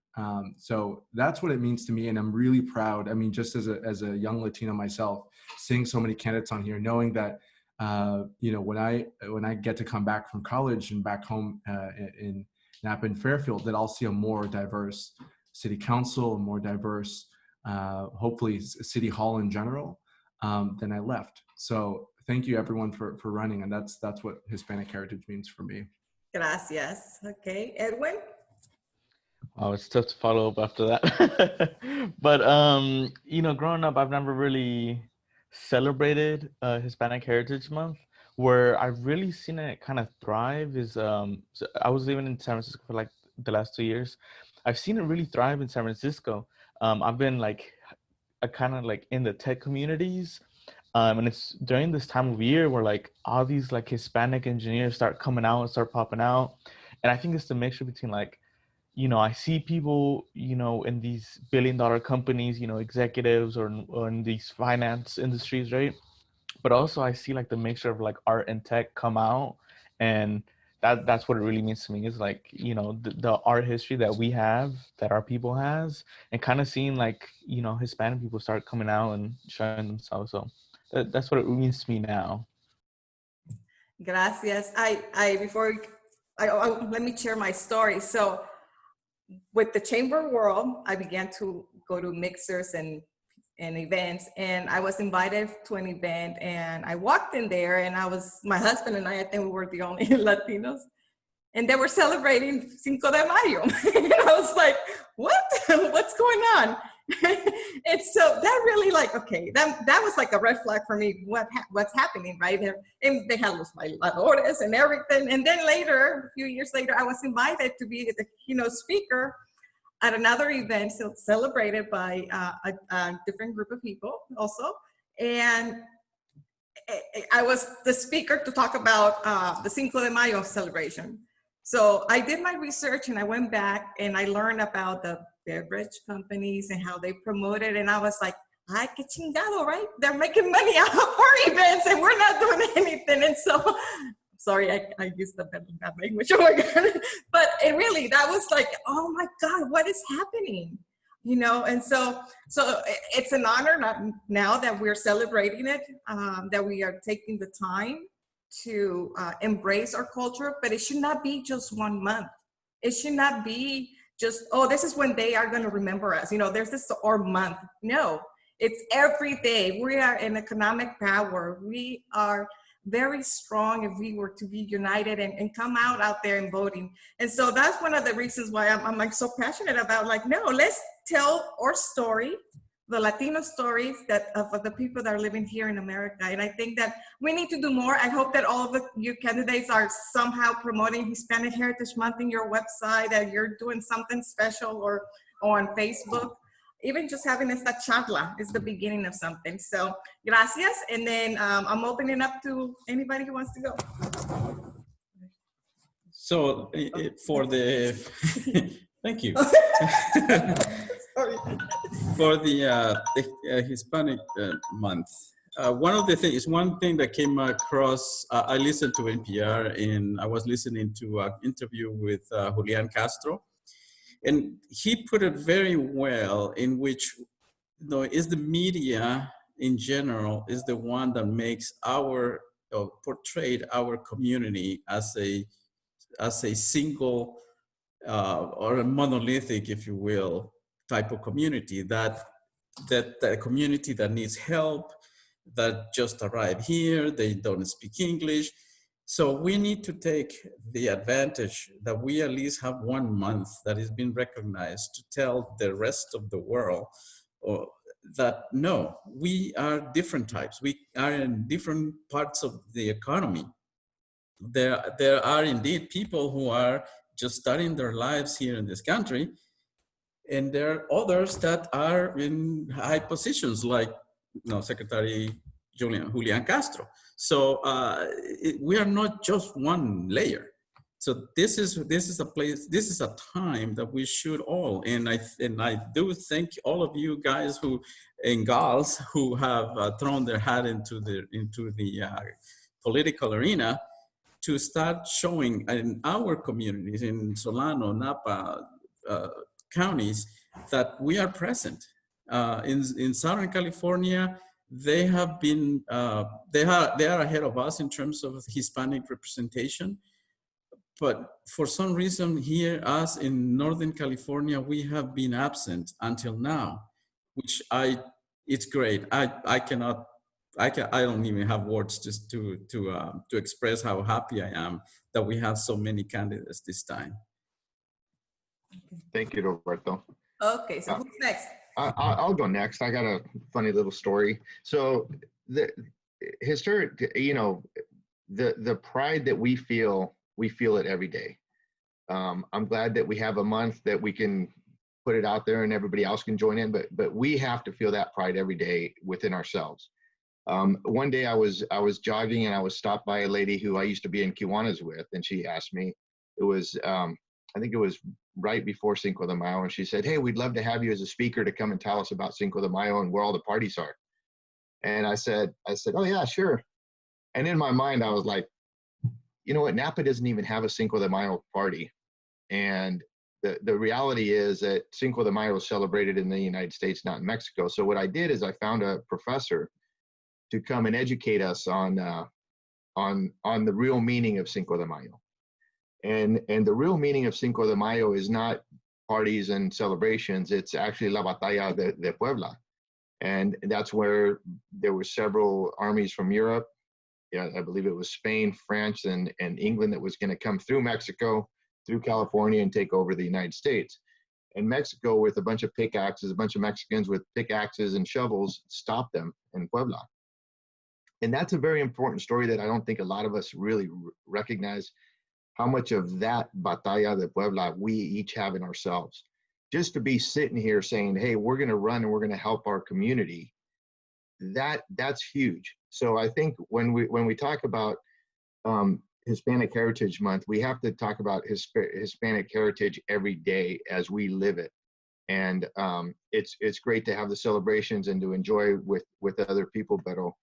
So that's what it means to me, and I'm really proud. I mean, just as a young Latino myself, seeing so many candidates on here, knowing that, you know, when I get to come back from college and back home in Napa and Fairfield, that I'll see a more diverse city council, a more diverse, hopefully, city hall in general than I left. So thank you everyone for running, and that's what Hispanic heritage means for me. Gracias. Okay, Edwin? Oh, it's tough to follow up after that. But, you know, growing up, I've never really celebrated Hispanic Heritage Month. Where I've really seen it kind of thrive is, so I was living in San Francisco for like the last 2 years. I've seen it really thrive in San Francisco. I've been like, kind of like in the tech communities. And it's during this time of year where like all these like Hispanic engineers start coming out and start popping out. And I think it's the mixture between like, I see people, in these billion-dollar companies, executives or in these finance industries, right? But also I see like the mixture of like art and tech come out, and that's what it really means to me is like, the art history that we have, that our people has, and kind of seeing like, Hispanic people start coming out and showing themselves. So that's what it means to me now. Gracias. Let me share my story. So with the chamber world, I began to go to mixers and events, and I was invited to an event, and I walked in there, and my husband and I think we were the only Latinos, and they were celebrating Cinco de Mayo. And I was like, what? What's going on? And so that really like, okay, that was like a red flag for me, what's happening, right? And they had los bailadores and everything. And then later, a few years later, I was invited to be the keynote speaker at another event celebrated by a different group of people also. And I was the speaker to talk about the Cinco de Mayo celebration. So I did my research and I went back and I learned about the beverage companies and how they promote it. And I was like, ay, que chingado, right? They're making money out of our events and we're not doing anything. And so, sorry, I used the bad language, oh my God. But it really, that was like, oh my God, what is happening? And so it's an honor now that we're celebrating it, that we are taking the time to embrace our culture, but it should not be just 1 month. It should not be just, oh, this is when they are going to remember us. There's this or month. No, it's every day. We are an economic power. We are very strong if we were to be united and come out there and voting. And so that's one of the reasons why I'm like so passionate about like, no, let's tell our story, the Latino stories of the people that are living here in America. And I think that we need to do more. I hope that all of you candidates are somehow promoting Hispanic Heritage Month in your website, that you're doing something special or on Facebook. Even just having esta charla is the beginning of something. So, gracias. And then I'm opening up to anybody who wants to go. So for the, thank you. Sorry. For the Hispanic month, one thing that came across, I listened to NPR and I was listening to an interview with Julian Castro. And he put it very well, in which, is the media in general is the one that makes portrayed our community as a single or a monolithic, if you will, type of community, that community that needs help, that just arrived here, they don't speak English. So we need to take the advantage that we at least have 1 month that is being recognized to tell the rest of the world that no, we are different types. We are in different parts of the economy. There are indeed people who are just starting their lives here in this country, and there are others that are in high positions, like Secretary Julian Castro. So we are not just one layer. So this is a place, this is a time that we should all, and I do thank all of you guys and gals who have thrown their hat into the political arena, to start showing in our communities in Solano-Napa counties that we are present. In Southern California, they have been, they are ahead of us in terms of Hispanic representation. But for some reason here, us in Northern California, we have been absent until now, which it's great. I don't even have words just to express how happy I am that we have so many candidates this time. Thank you, Roberto. Okay, so who's next? I'll go next. I got a funny little story. So the historic, the pride that we feel it every day. I'm glad that we have a month that we can put it out there and everybody else can join in, but we have to feel that pride every day within ourselves. One day I was jogging and I was stopped by a lady who I used to be in Kiwanis with, and she asked me, it was, I think it was right before Cinco de Mayo, and she said, "Hey, we'd love to have you as a speaker to come and tell us about Cinco de Mayo and where all the parties are." And I said, "Oh yeah, sure." And in my mind, I was like, you know what, Napa doesn't even have a Cinco de Mayo party. And the reality is that Cinco de Mayo is celebrated in the United States, not in Mexico. So what I did is I found a professor to come and educate us on the real meaning of Cinco de Mayo. And the real meaning of Cinco de Mayo is not parties and celebrations. It's actually La Batalla de Puebla. And that's where there were several armies from Europe. Yeah, I believe it was Spain, France, and England that was going to come through Mexico, through California, and take over the United States. And Mexico, with a bunch of pickaxes, a bunch of Mexicans with pickaxes and shovels, stopped them in Puebla. And that's a very important story that I don't think a lot of us really recognize how much of that Batalla de Puebla we each have in ourselves. Just to be sitting here saying, hey, we're going to run and we're going to help our community, that's huge. So I think when we talk about Hispanic Heritage Month, we have to talk about Hispanic heritage every day as we live it. And it's great to have the celebrations and to enjoy with other people, pero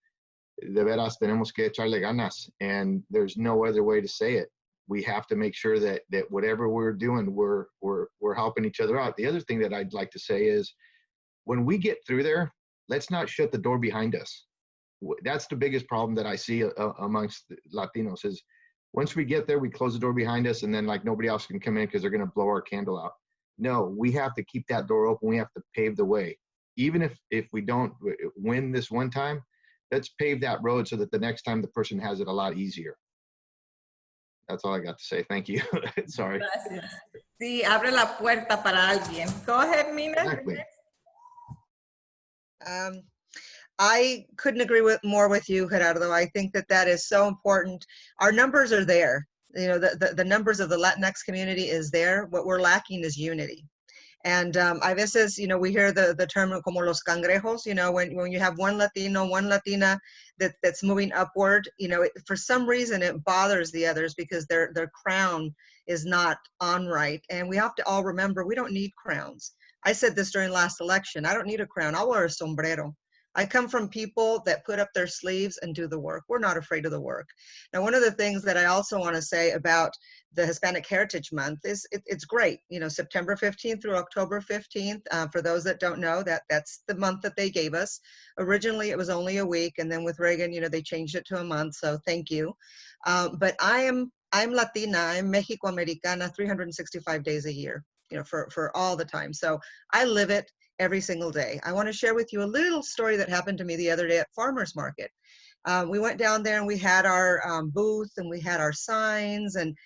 de veras tenemos que echarle ganas, and there's no other way to say it. We have to make sure that whatever we're doing, we're helping each other out. The other thing that I'd like to say is, when we get through there, let's not shut the door behind us. That's the biggest problem that I see amongst Latinos is, once we get there, we close the door behind us, and then like nobody else can come in because they're going to blow our candle out. No, we have to keep that door open. We have to pave the way. Even if we don't win this one time, let's pave that road so that the next time the person has it a lot easier. That's all I got to say. Thank you. Sorry. Gracias. Sí, abre la puerta para alguien. Go ahead, Mina. Exactly. I couldn't agree more with you, Gerardo. I think that is so important. Our numbers are there. You know, the numbers of the Latinx community is there. What we're lacking is unity. And a veces, you know, we hear the term como los cangrejos, you know, when you have one Latino, one Latina that's moving upward, you know, for some reason it bothers the others because their crown is not on right. And we have to all remember, we don't need crowns. I said this during last election, I don't need a crown, I'll wear a sombrero. I come from people that put up their sleeves and do the work. We're not afraid of the work. Now, one of the things that I also want to say about the Hispanic Heritage Month is it's great. You know, September 15th through October 15th. For those that don't know, that's the month that they gave us. Originally, it was only a week, and then with Reagan, you know, they changed it to a month. So thank you. But I'm Latina. I'm Mexico-Americana, 365 days a year. You know, for all the time. So I live it every single day. I want to share with you a little story that happened to me the other day at Farmers Market. We went down there and we had our booth and we had our signs, and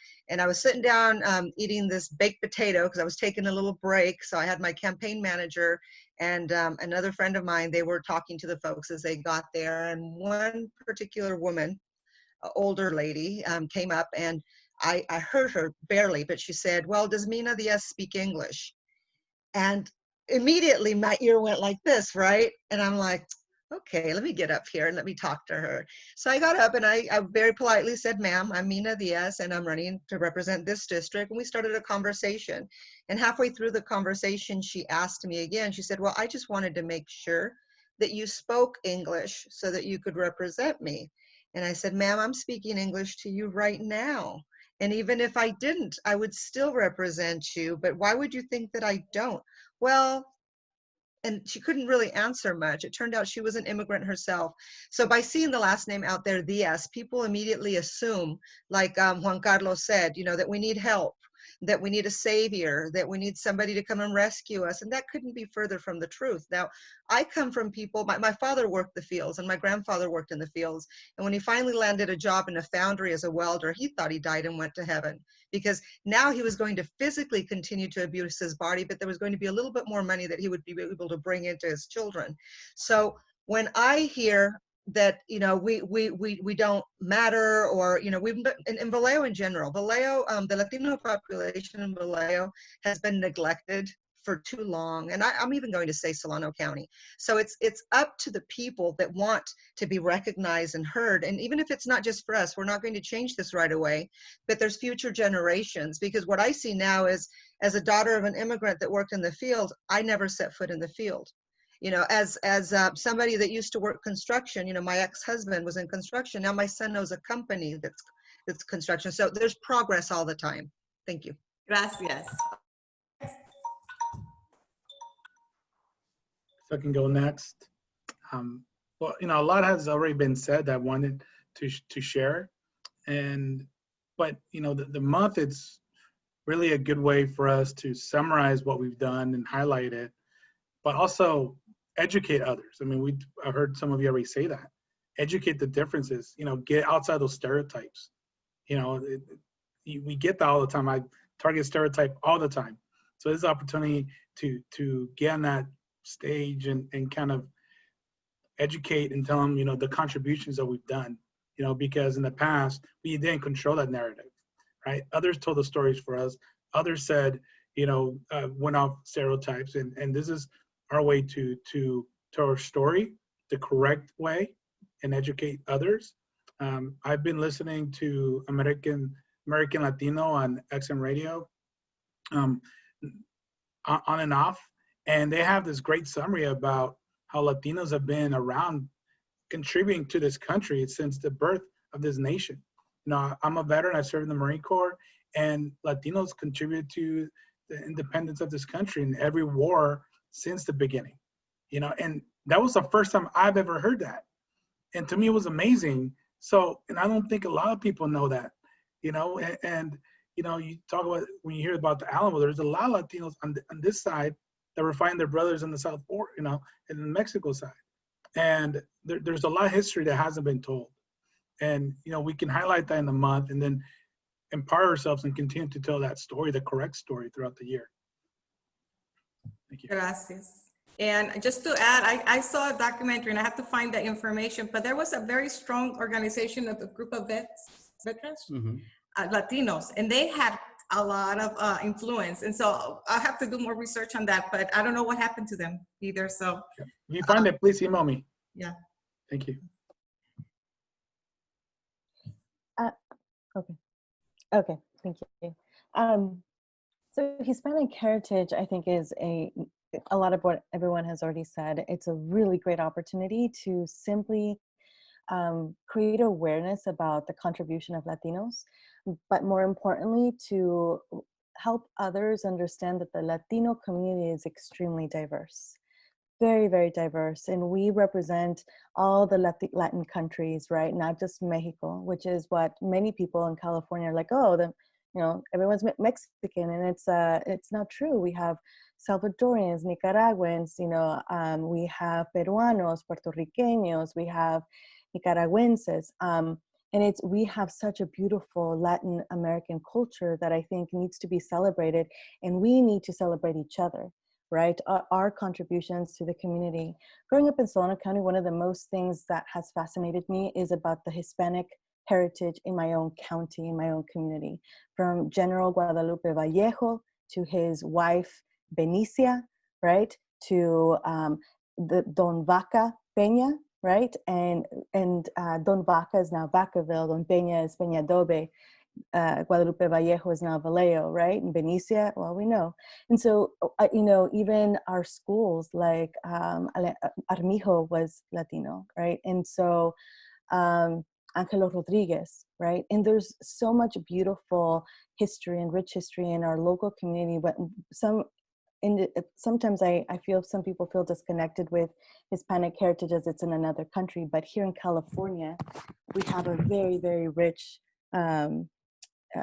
I was sitting down eating this baked potato because I was taking a little break. So I had my campaign manager and another friend of mine. They were talking to the folks as they got there, and one particular woman, an older lady, came up, and I heard her barely, but she said, "Well, does Mina Diaz speak English?" And immediately my ear went like this, right? And I'm like, okay, let me get up here and let me talk to her. So I got up and I very politely said, "Ma'am, I'm Mina Diaz and I'm running to represent this district." And we started a conversation. And halfway through the conversation, she asked me again, she said, "Well, I just wanted to make sure that you spoke English so that you could represent me." And I said, "Ma'am, I'm speaking English to you right now. And even if I didn't, I would still represent you. But why would you think that I don't?" Well, and she couldn't really answer much. It turned out she was an immigrant herself. So by seeing the last name out there, Diaz, people immediately assume, like Juan Carlos said, you know, that we need help, that we need a savior, that we need somebody to come and rescue us. And that couldn't be further from the truth. Now, I come from people, my father worked the fields and my grandfather worked in the fields. And when he finally landed a job in a foundry as a welder, he thought he died and went to heaven, because now he was going to physically continue to abuse his body, but there was going to be a little bit more money that he would be able to bring into his children. So when I hear that, you know, we don't matter, or, you know, we've been in Vallejo in general, Vallejo, the Latino population in Vallejo has been neglected for too long. And I'm even going to say Solano County. So it's up to the people that want to be recognized and heard. And even if it's not just for us, we're not going to change this right away, but there's future generations. Because what I see now is, as a daughter of an immigrant that worked in the field, I never set foot in the field. You know, as somebody that used to work construction, you know, my ex-husband was in construction. Now my son knows a company that's construction. So there's progress all the time. Thank you. Gracias. If I can go next. Well, you know, a lot has already been said that I wanted to share. But, you know, the month, it's really a good way for us to summarize what we've done and highlight it, but also educate others. I mean, I heard some of you already say that. Educate the differences, you know, get outside those stereotypes. You know, we get that all the time. I target stereotype all the time. So this opportunity to get on that stage and kind of educate and tell them, you know, the contributions that we've done, you know, because in the past, we didn't control that narrative, right? Others told the stories for us. Others said, you know, went off stereotypes. And this is our way to tell our story the correct way and educate others. I've been listening to American Latino on XM radio on and off, and they have this great summary about how Latinos have been around contributing to this country since the birth of this nation. You know, I'm a veteran, I served in the Marine Corps, and Latinos contribute to the independence of this country in every war since the beginning. You know, and that was the first time I've ever heard that. And to me, it was amazing. So, and I don't think a lot of people know that, you know, and you know, you talk about, when you hear about the Alamo, there's a lot of Latinos on this side that were finding their brothers in the South, or, you know, in the Mexico side. And there's a lot of history that hasn't been told. And, you know, we can highlight that in the month and then empower ourselves and continue to tell that story, the correct story, throughout the year. Thank you. Gracias. And just to add, I saw a documentary, and I have to find the information, but there was a very strong organization of a group of veterans, Latinos, and they had a lot of influence. And so I have to do more research on that, but I don't know what happened to them either. So if you find it, please email me. Yeah. Thank you. Okay, thank you. So Hispanic heritage, I think, is a lot of what everyone has already said. It's a really great opportunity to simply create awareness about the contribution of Latinos, but more importantly, to help others understand that the Latino community is extremely diverse. Very, very diverse. And we represent all the Latin countries, right? Not just Mexico, which is what many people in California are like, oh, you know, everyone's Mexican, and it's not true. We have Salvadorians, Nicaraguans, you know, we have Peruanos, Puerto Ricanos, we have Nicaraguenses, and we have such a beautiful Latin American culture that I think needs to be celebrated, and we need to celebrate each other, right? Our contributions to the community. Growing up in Solano County, one of the most things that has fascinated me is about the Hispanic heritage in my own county, in my own community, from General Guadalupe Vallejo to his wife Benicia, right, to the Don Vaca Peña, right, and Don Vaca is now Vacaville, Don Peña is Peñadobe, Guadalupe Vallejo is now Vallejo, right, and Benicia, well, we know. And so, you know, even our schools, like Armijo was Latino, right, and so Angelo Rodriguez, right? And there's so much beautiful history and rich history in our local community, but sometimes I feel some people feel disconnected with Hispanic heritage as it's in another country, but here in California, we have a very, very rich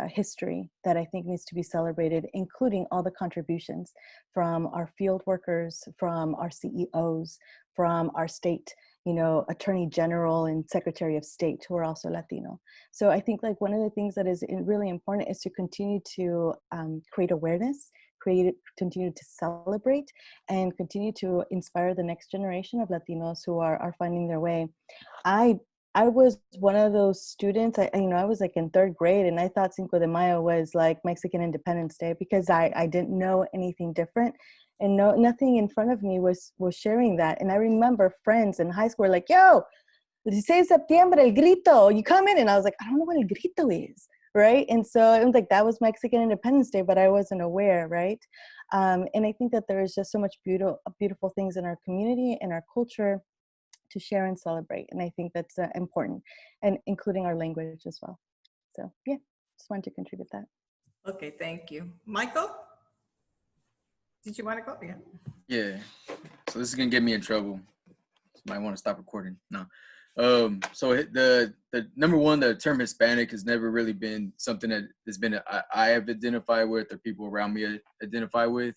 history that I think needs to be celebrated, including all the contributions from our field workers, from our CEOs, from our state, you know, Attorney General and Secretary of State, who are also Latino. So I think like one of the things that is really important is to continue to create awareness, continue to celebrate, and continue to inspire the next generation of Latinos who are finding their way. I I was one of those students, I was like in 3rd grade, and I thought Cinco de Mayo was like Mexican Independence Day because I didn't know anything different, and nothing in front of me was sharing that. And I remember friends in high school were like, yo, 16 de septiembre, el grito, you come in. And I was like, I don't know what el grito is, right? And so it was like, that was Mexican Independence Day, but I wasn't aware, right? And I think that there is just so much beautiful things in our community and our culture to share and celebrate. And I think that's important, and including our language as well. So yeah, just wanted to contribute that. Okay, thank you. Michael? Did you want to go? Yeah. Yeah. So this is gonna get me in trouble. Might want to stop recording. No. So the number one, the term Hispanic has never really been something that has been I have identified with, or people around me identify with.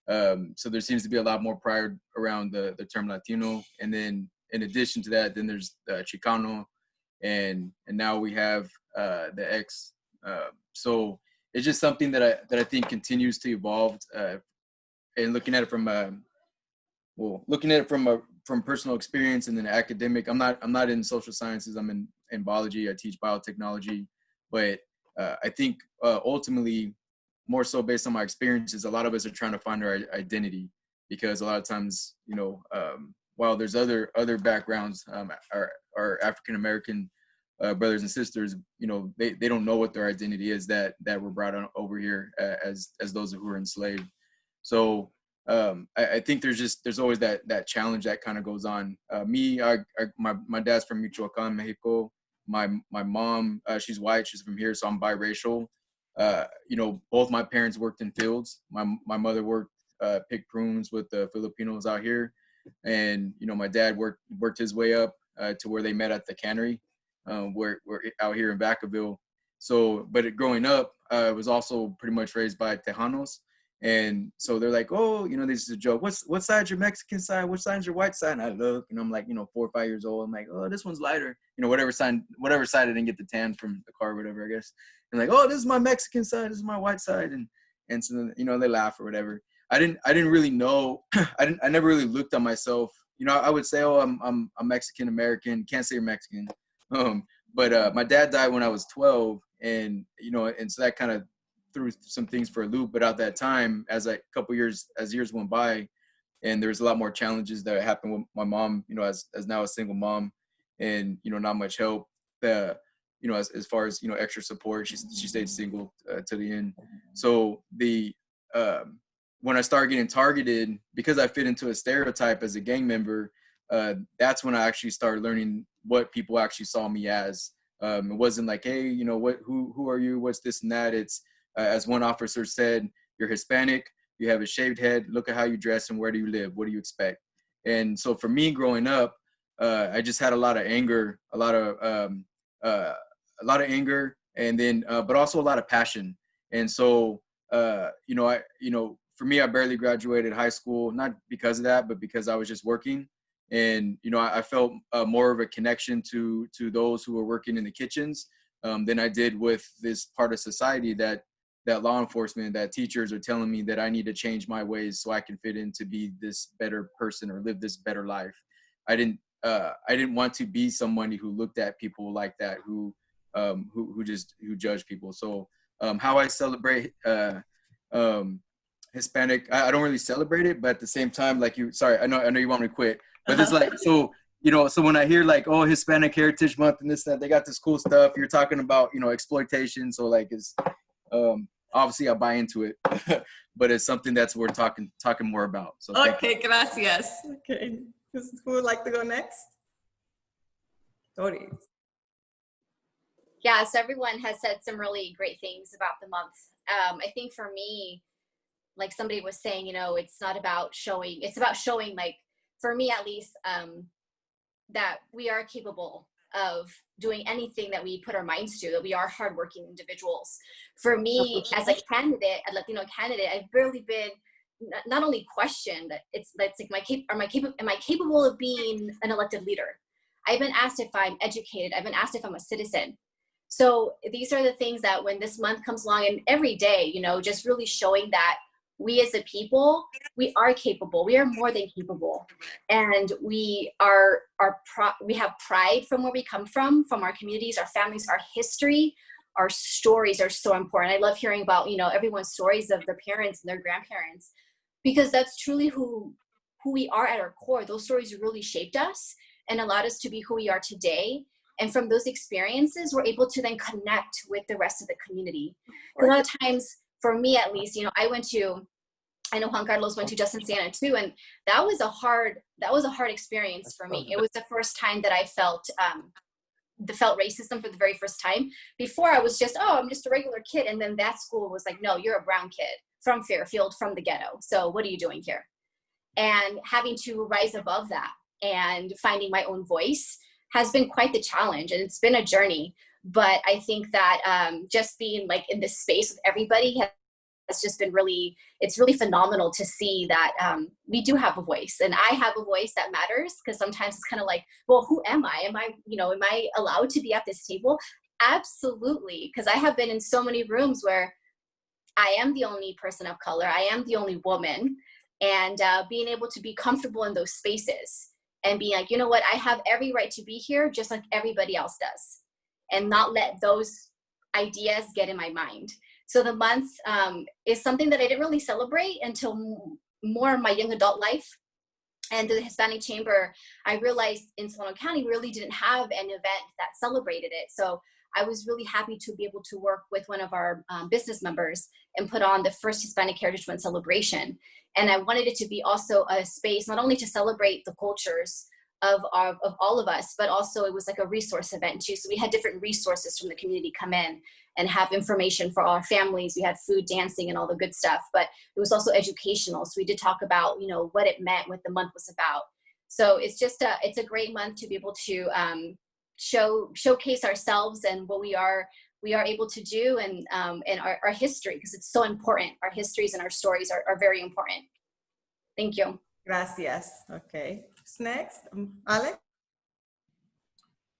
So there seems to be a lot more pride around the term Latino, and then in addition to that, then there's Chicano, and now we have the X. So it's just something that I think continues to evolve. And looking at it from personal experience and then academic. I'm not in social sciences. I'm in biology. I teach biotechnology, but I think ultimately, more so based on my experiences, a lot of us are trying to find our identity, because a lot of times, while there's other backgrounds, our African American brothers and sisters, they don't know what their identity is that were brought on over here as those who were enslaved. So I think there's always that challenge that kind of goes on. My dad's from Michoacan, Mexico. My mom, she's white, she's from here, so I'm biracial. Both my parents worked in fields. My mother picked prunes with the Filipinos out here, and my dad worked his way up to where they met at the cannery, where out here in Vacaville. So, but growing up, I was also pretty much raised by Tejanos. And so they're like, oh, this is a joke. What side's your Mexican side? What side's your white side? And I look, and I'm like, 4 or 5 years old. I'm like, oh, this one's lighter. Whatever side I didn't get the tan from the car or whatever, I guess. And like, oh, this is my Mexican side. This is my white side. And so then, they laugh or whatever. I didn't really know. I never really looked at myself. I would say, oh, I'm Mexican American. Can't say you're Mexican. But my dad died when I was 12, and so that kind of threw some things for a loop. But at that time, as years went by, and there was a lot more challenges that happened with my mom, as now a single mom, and not much help. As far as extra support, she stayed single to the end. So when I started getting targeted because I fit into a stereotype as a gang member, that's when I actually started learning what people actually saw me as. It wasn't like, hey, who are you? What's this and that? It's as one officer said, you're Hispanic, you have a shaved head, look at how you dress, and where do you live? What do you expect? And so for me growing up, I just had a lot of anger, and then, but also a lot of passion. And so, for me, I barely graduated high school, not because of that, but because I was just working. And, I felt more of a connection to those who were working in the kitchens than I did with this part of society that law enforcement, that teachers are telling me that I need to change my ways so I can fit in to be this better person or live this better life. I didn't want to be somebody who looked at people like that, who judge people. So how I celebrate Hispanic, I don't really celebrate it, but at the same time, like I know you want me to quit, but it's like, so when I hear like, oh, Hispanic Heritage Month and this, that, they got this cool stuff, you're talking about, exploitation. So like, it's, obviously I buy into it, but it's something that's worth talking more about. So okay, gracias. Okay, who would like to go next? Dori. Yeah, so everyone has said some really great things about the month. I think for me, like somebody was saying, it's not about showing, it's about showing, like, for me at least, that we are capable of doing anything that we put our minds to, that we are hardworking individuals. For me, as a candidate, a Latino candidate, I've barely been not only questioned, it's like, am I capable of being an elected leader? I've been asked if I'm educated. I've been asked if I'm a citizen. So these are the things that when this month comes along, and every day, just really showing that we as a people, we are capable. We are more than capable. And we have pride from where we come from our communities, our families, our history. Our stories are so important. I love hearing about, everyone's stories of their parents and their grandparents, because that's truly who we are at our core. Those stories really shaped us and allowed us to be who we are today. And from those experiences, we're able to then connect with the rest of the community. A lot of times, for me at least, I know Juan Carlos went to Justin Siena too, and that was a hard experience for me. It was the first time that I felt racism for the very first time. Before I was just, I'm just a regular kid. And then that school was like, no, you're a brown kid from Fairfield, from the ghetto. So what are you doing here? And having to rise above that and finding my own voice has been quite the challenge. And it's been a journey. But I think that just being like in this space with everybody has just been it's really phenomenal to see that we do have a voice, and I have a voice that matters, because sometimes it's kind of like, well, who am I? Am I allowed to be at this table? Absolutely. Because I have been in so many rooms where I am the only person of color. I am the only woman, and being able to be comfortable in those spaces and being like, you know what, I have every right to be here just like everybody else does, and not let those ideas get in my mind. So the month is something that I didn't really celebrate until more of my young adult life. And the Hispanic Chamber, I realized in Solano County, really didn't have an event that celebrated it. So I was really happy to be able to work with one of our business members and put on the first Hispanic Heritage Month celebration. And I wanted it to be also a space, not only to celebrate the cultures of all of us, but also it was like a resource event too. So we had different resources from the community come in and have information for all our families. We had food, dancing, and all the good stuff, but it was also educational. So we did talk about, what it meant, what the month was about. So it's just it's a great month to be able to showcase ourselves and what we are able to do, and our history, because it's so important. Our histories and our stories are very important. Thank you. Gracias. Okay. Who's next? Alex?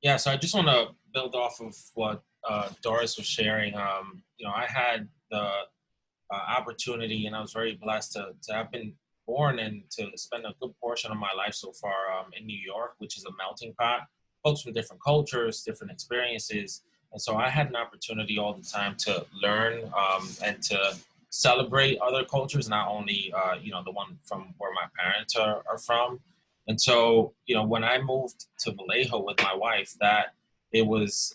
Yeah, so I just want to build off of what Doris was sharing. I had the opportunity, and I was very blessed to have been born and to spend a good portion of my life so far in New York, which is a melting pot, folks from different cultures, different experiences. And so I had an opportunity all the time to learn and to celebrate other cultures, not only, the one from where my parents are from. And so, when I moved to Vallejo with my wife, it was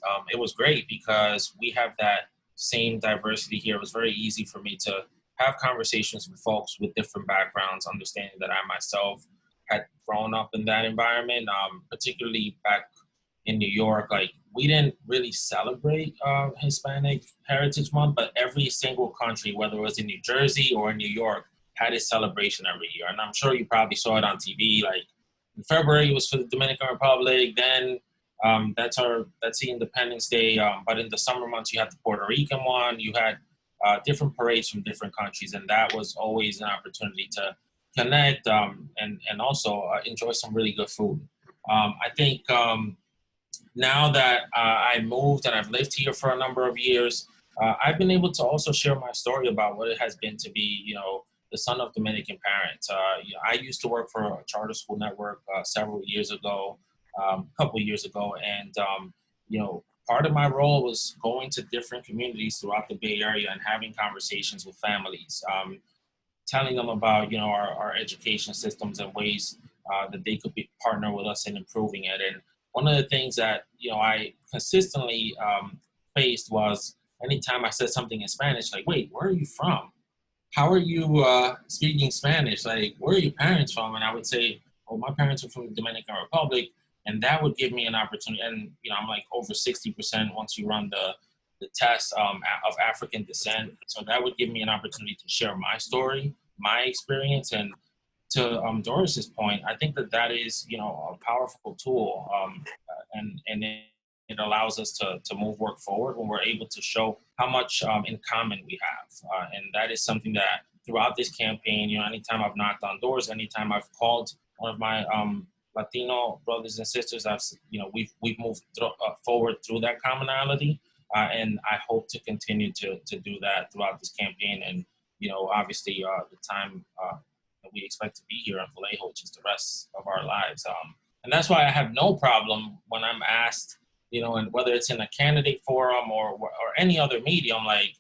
great, because we have that same diversity here. It was very easy for me to have conversations with folks with different backgrounds, understanding that I myself had grown up in that environment, particularly back in New York. Like, we didn't really celebrate Hispanic Heritage Month, but every single country, whether it was in New Jersey or in New York, had a celebration every year. And I'm sure you probably saw it on TV. Like, in February, it was for the Dominican Republic. Then that's the Independence Day. But in the summer months, you had the Puerto Rican one. You had different parades from different countries, and that was always an opportunity to connect and also enjoy some really good food. I think now that I moved and I've lived here for a number of years, I've been able to also share my story about what it has been to be, the son of Dominican parents. I used to work for a charter school network several years ago, a couple years ago, and part of my role was going to different communities throughout the Bay Area and having conversations with families, telling them about our education systems and ways that they could partner with us in improving it. And one of the things that I consistently faced was anytime I said something in Spanish, like, wait, where are you from? How are you speaking Spanish? Like, where are your parents from? And I would say, oh, my parents are from the Dominican Republic. And that would give me an opportunity. And, I'm like over 60% once you run the test of African descent. So that would give me an opportunity to share my story, my experience. And to Doris's point, I think that is, a powerful tool. And it allows us to move work forward when we're able to show how much in common we have. And that is something that throughout this campaign, anytime I've knocked on doors, anytime I've called one of my Latino brothers and sisters, we've moved forward through that commonality. And I hope to continue to do that throughout this campaign and obviously the time that we expect to be here in Vallejo, which is the rest of our lives. And that's why I have no problem when I'm asked, and whether it's in a candidate forum or any other medium, like,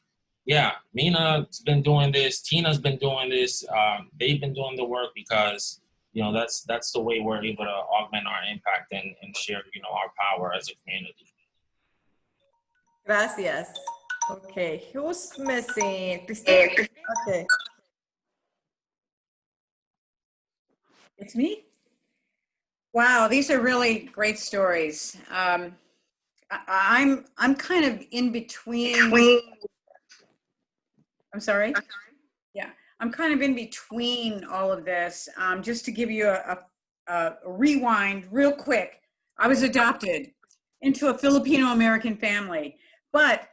yeah, Mina's been doing this, Tina's been doing this, they've been doing the work, because that's the way we're able to augment our impact and share our power as a community. Gracias. Okay, who's missing? Christine? Okay. It's me? Wow, these are really great stories. I'm kind of in between. I'm sorry? Yeah, I'm kind of in between all of this. Just to give you a rewind real quick, I was adopted into a Filipino-American family, but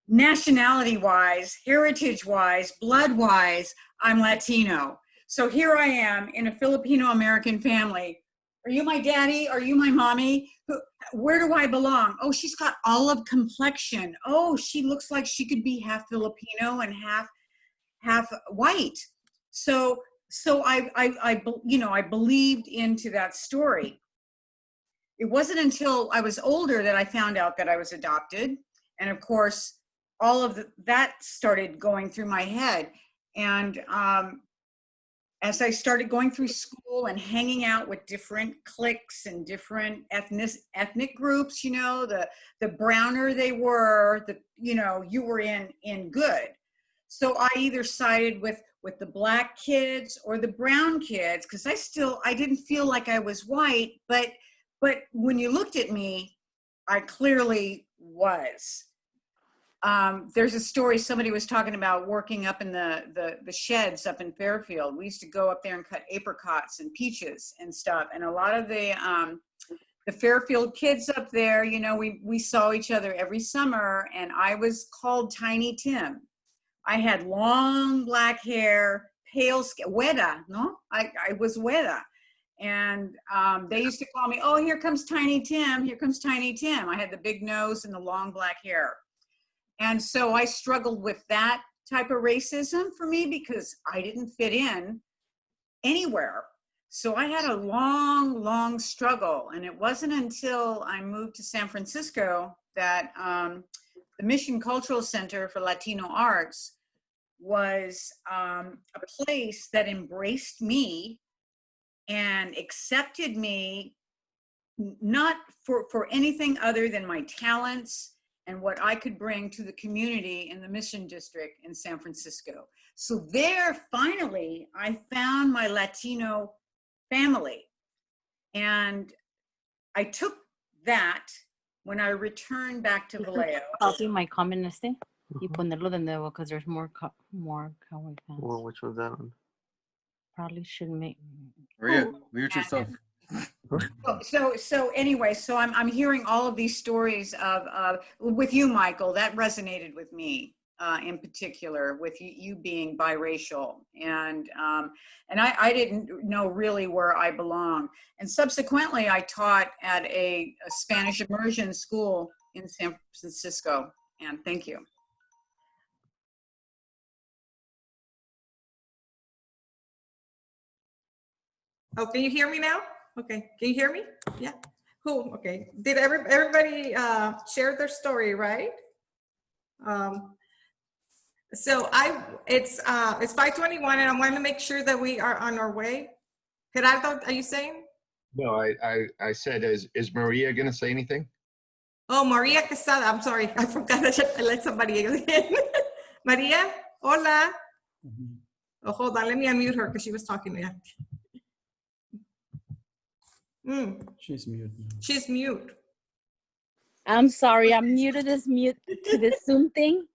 nationality-wise, heritage-wise, blood-wise, I'm Latino. So here I am in a Filipino-American family. Are you my daddy? Are you my mommy? Where do I belong? Oh, she's got olive complexion. Oh, she looks like she could be half Filipino and half white. So I believed into that story. It wasn't until I was older that I found out that I was adopted. And of course, all of that started going through my head. And as I started going through school and hanging out with different cliques and different ethnic groups, the browner they were, you were in good. So I either sided with the black kids or the brown kids, because I didn't feel like I was white, but when you looked at me, I clearly was. There's a story somebody was talking about working up in the sheds up in Fairfield. We used to go up there and cut apricots and peaches and stuff. And a lot of the Fairfield kids up there, we saw each other every summer, and I was called Tiny Tim. I had long black hair, pale skin, güera, no? I was güera. And they used to call me, oh, here comes Tiny Tim, here comes Tiny Tim. I had the big nose and the long black hair. And so I struggled with that type of racism for me, because I didn't fit in anywhere. So I had a long, long struggle. And it wasn't until I moved to San Francisco that the Mission Cultural Center for Latino Arts was a place that embraced me and accepted me, not for anything other than my talents and what I could bring to the community in the Mission District in San Francisco. So there, finally, I found my Latino family. And I took that when I returned back to Vallejo. Copy my comment y ponerlo de nuevo, because there's more cowboy fans. Well, which was that one? Probably should make. Maria, mute yourself. So anyway, so I'm hearing all of these stories of with you, Michael, that resonated with me in particular, with you being biracial, and I didn't know really where I belonged. And subsequently, I taught at a Spanish immersion school in San Francisco. And thank you. Oh, can you hear me now? Okay, can you hear me? Yeah. Cool. Okay. Did everybody share their story, right? So it's 5:21, and I want to make sure that we are on our way. Gerardo, are you saying? No, I said, is Maria going to say anything? Oh, Maria Quesada. I'm sorry, I forgot that I let somebody else in. Maria, hola. Oh, hold on, let me unmute her because she was talking to me. She's mute now. She's mute. I'm sorry, I'm new to this Zoom thing.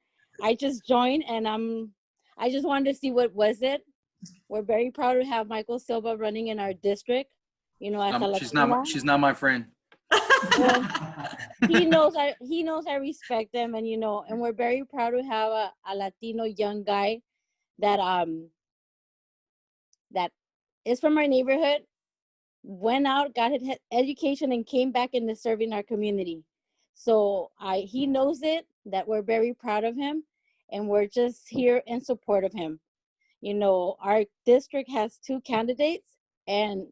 I just joined, and I just wanted to see what was it. We're very proud to have Michael Silva running in our district. She's not my friend. Well, he knows I respect him, and and we're very proud to have a Latino young guy that is from our neighborhood, went out, got his education, and came back into serving our community. So he knows it, that we're very proud of him, and we're just here in support of him. You know, our district has 2 candidates, and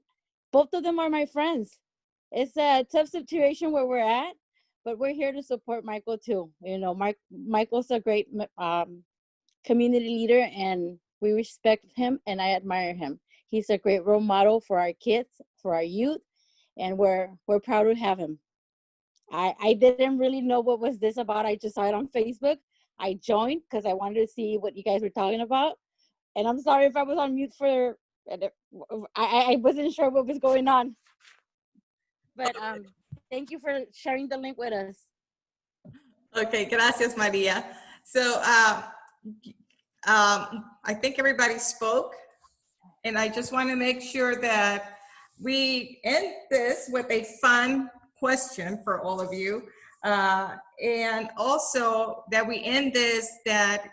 both of them are my friends. It's a tough situation where we're at, but we're here to support Michael too. You know, Michael's a great community leader, and we respect him, and I admire him. He's a great role model for our kids, for our youth, and we're proud to have him. I didn't really know what was this about. I just saw it on Facebook. I joined because I wanted to see what you guys were talking about. And I'm sorry if I was on mute for, I wasn't sure what was going on. But thank you for sharing the link with us. Okay, gracias, Maria. So I think everybody spoke, and I just want to make sure that we end this with a fun question for all of you, and also that we end this that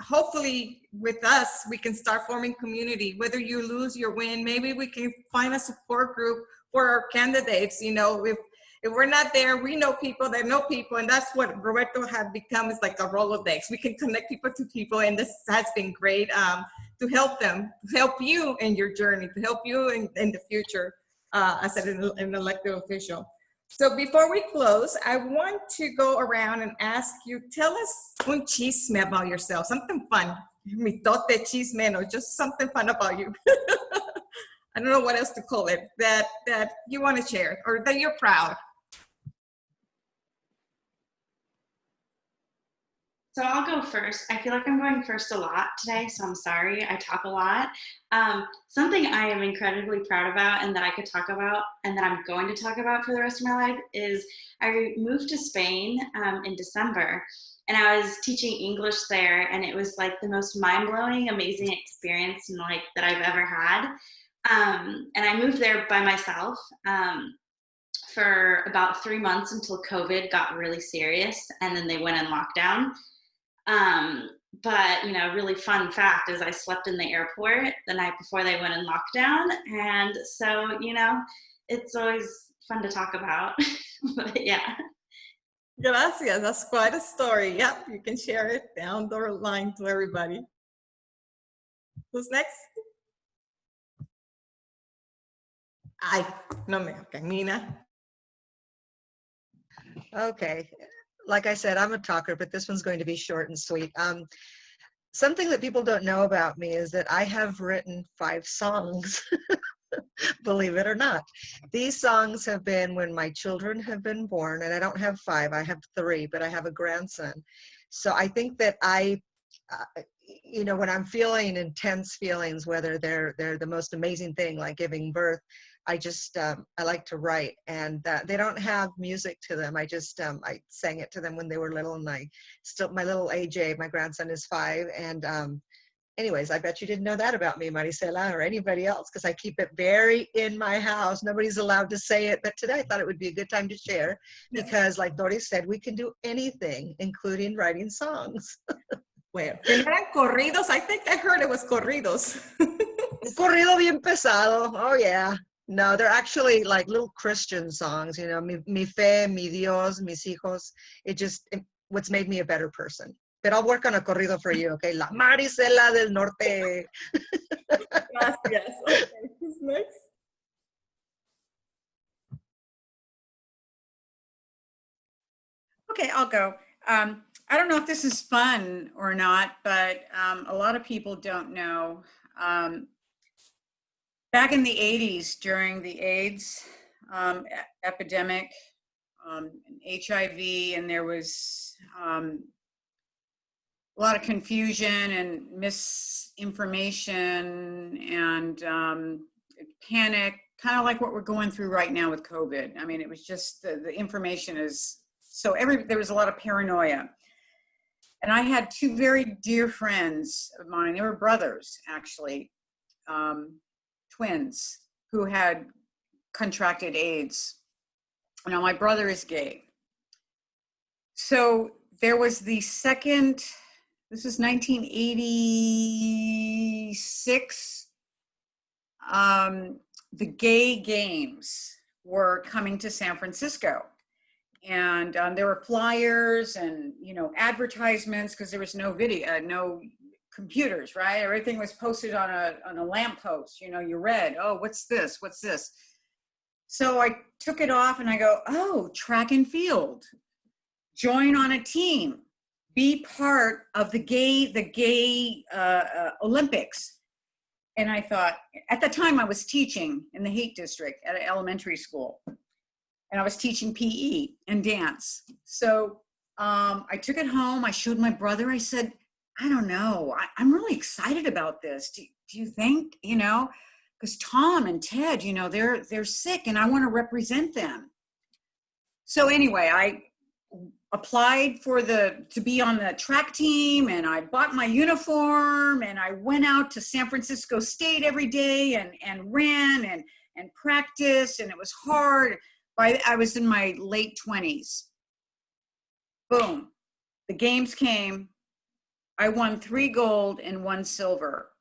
hopefully with us we can start forming community. Whether you lose or win, maybe we can find a support group for our candidates. You know, if we're not there, we know people that know people, and that's what Roberto had become, is like a Rolodex. We can connect people to people, and this has been great to help them, to help you in your journey, to help you in the future as an elected official. So before we close, I want to go around and ask you, tell us un chisme about yourself, something fun, mitote, chisme, or just something fun about you. I don't know what else to call it, that you want to share or that you're proud. So I'll go first. I feel like I'm going first a lot today, so I'm sorry. I talk a lot. Something I am incredibly proud about and that I could talk about and that I'm going to talk about for the rest of my life is I moved to Spain in December, and I was teaching English there, and it was like the most mind-blowing, amazing experience like that I've ever had. And I moved there by myself for about 3 months until COVID got really serious, and then they went in lockdown. But, you know, really fun fact is I slept in the airport the night before they went in lockdown. And so, you know, it's always fun to talk about, but yeah. Gracias, that's quite a story. Yep, you can share it down the line to everybody. Who's next? Ay, no me, okay, Mina. Okay. Like I said, I'm a talker, but this one's going to be short and sweet. Something that people don't know about me is that I have written 5 songs, believe it or not. These songs have been when my children have been born, and I don't have 5, I have 3, but I have a grandson. So I think that you know, when I'm feeling intense feelings, whether they're the most amazing thing, like giving birth, I just, I like to write, and they don't have music to them. I just, I sang it to them when they were little, and my little AJ, my grandson is 5. And anyways, I bet you didn't know that about me, Marisela, or anybody else, because I keep it very in my house. Nobody's allowed to say it, but today I thought it would be a good time to share, because like Doris said, we can do anything, including writing songs. Well, eran corridos. I think I heard it was corridos. Un corrido bien pesado. Oh yeah. No, they're actually like little Christian songs, you know, mi fe, mi Dios, mis hijos. What's made me a better person. But I'll work on a corrido for you, okay? La Marisela del Norte. Gracias. Okay, who's next? Okay, I'll go. I don't know if this is fun or not, but a lot of people don't know. Back in the 80s, during the AIDS epidemic, HIV, and there was a lot of confusion and misinformation and panic, kind of like what we're going through right now with COVID. I mean, it was just the information is, there was a lot of paranoia. And I had 2 very dear friends of mine, they were brothers actually, twins, who had contracted AIDS. Now my brother is gay. So there was the second, this is 1986, the gay games were coming to San Francisco. And there were flyers and, you know, advertisements, because there was no video, no computers, right? Everything was posted on a lamppost. You know, you read, oh, what's this? What's this? So I took it off and I go, oh, track and field. Join on a team. Be part of the gay Olympics. And I thought, at the time I was teaching in the Haight District at an elementary school. And I was teaching PE and dance. So I took it home. I showed my brother. I said, I don't know. I'm really excited about this. Do you think, you know, because Tom and Ted, you know, they're sick and I want to represent them. So anyway, I applied to be on the track team, and I bought my uniform, and I went out to San Francisco State every day and ran and practiced, and it was hard. I was in my late 20s. Boom. The games came. I won 3 gold and 1 silver.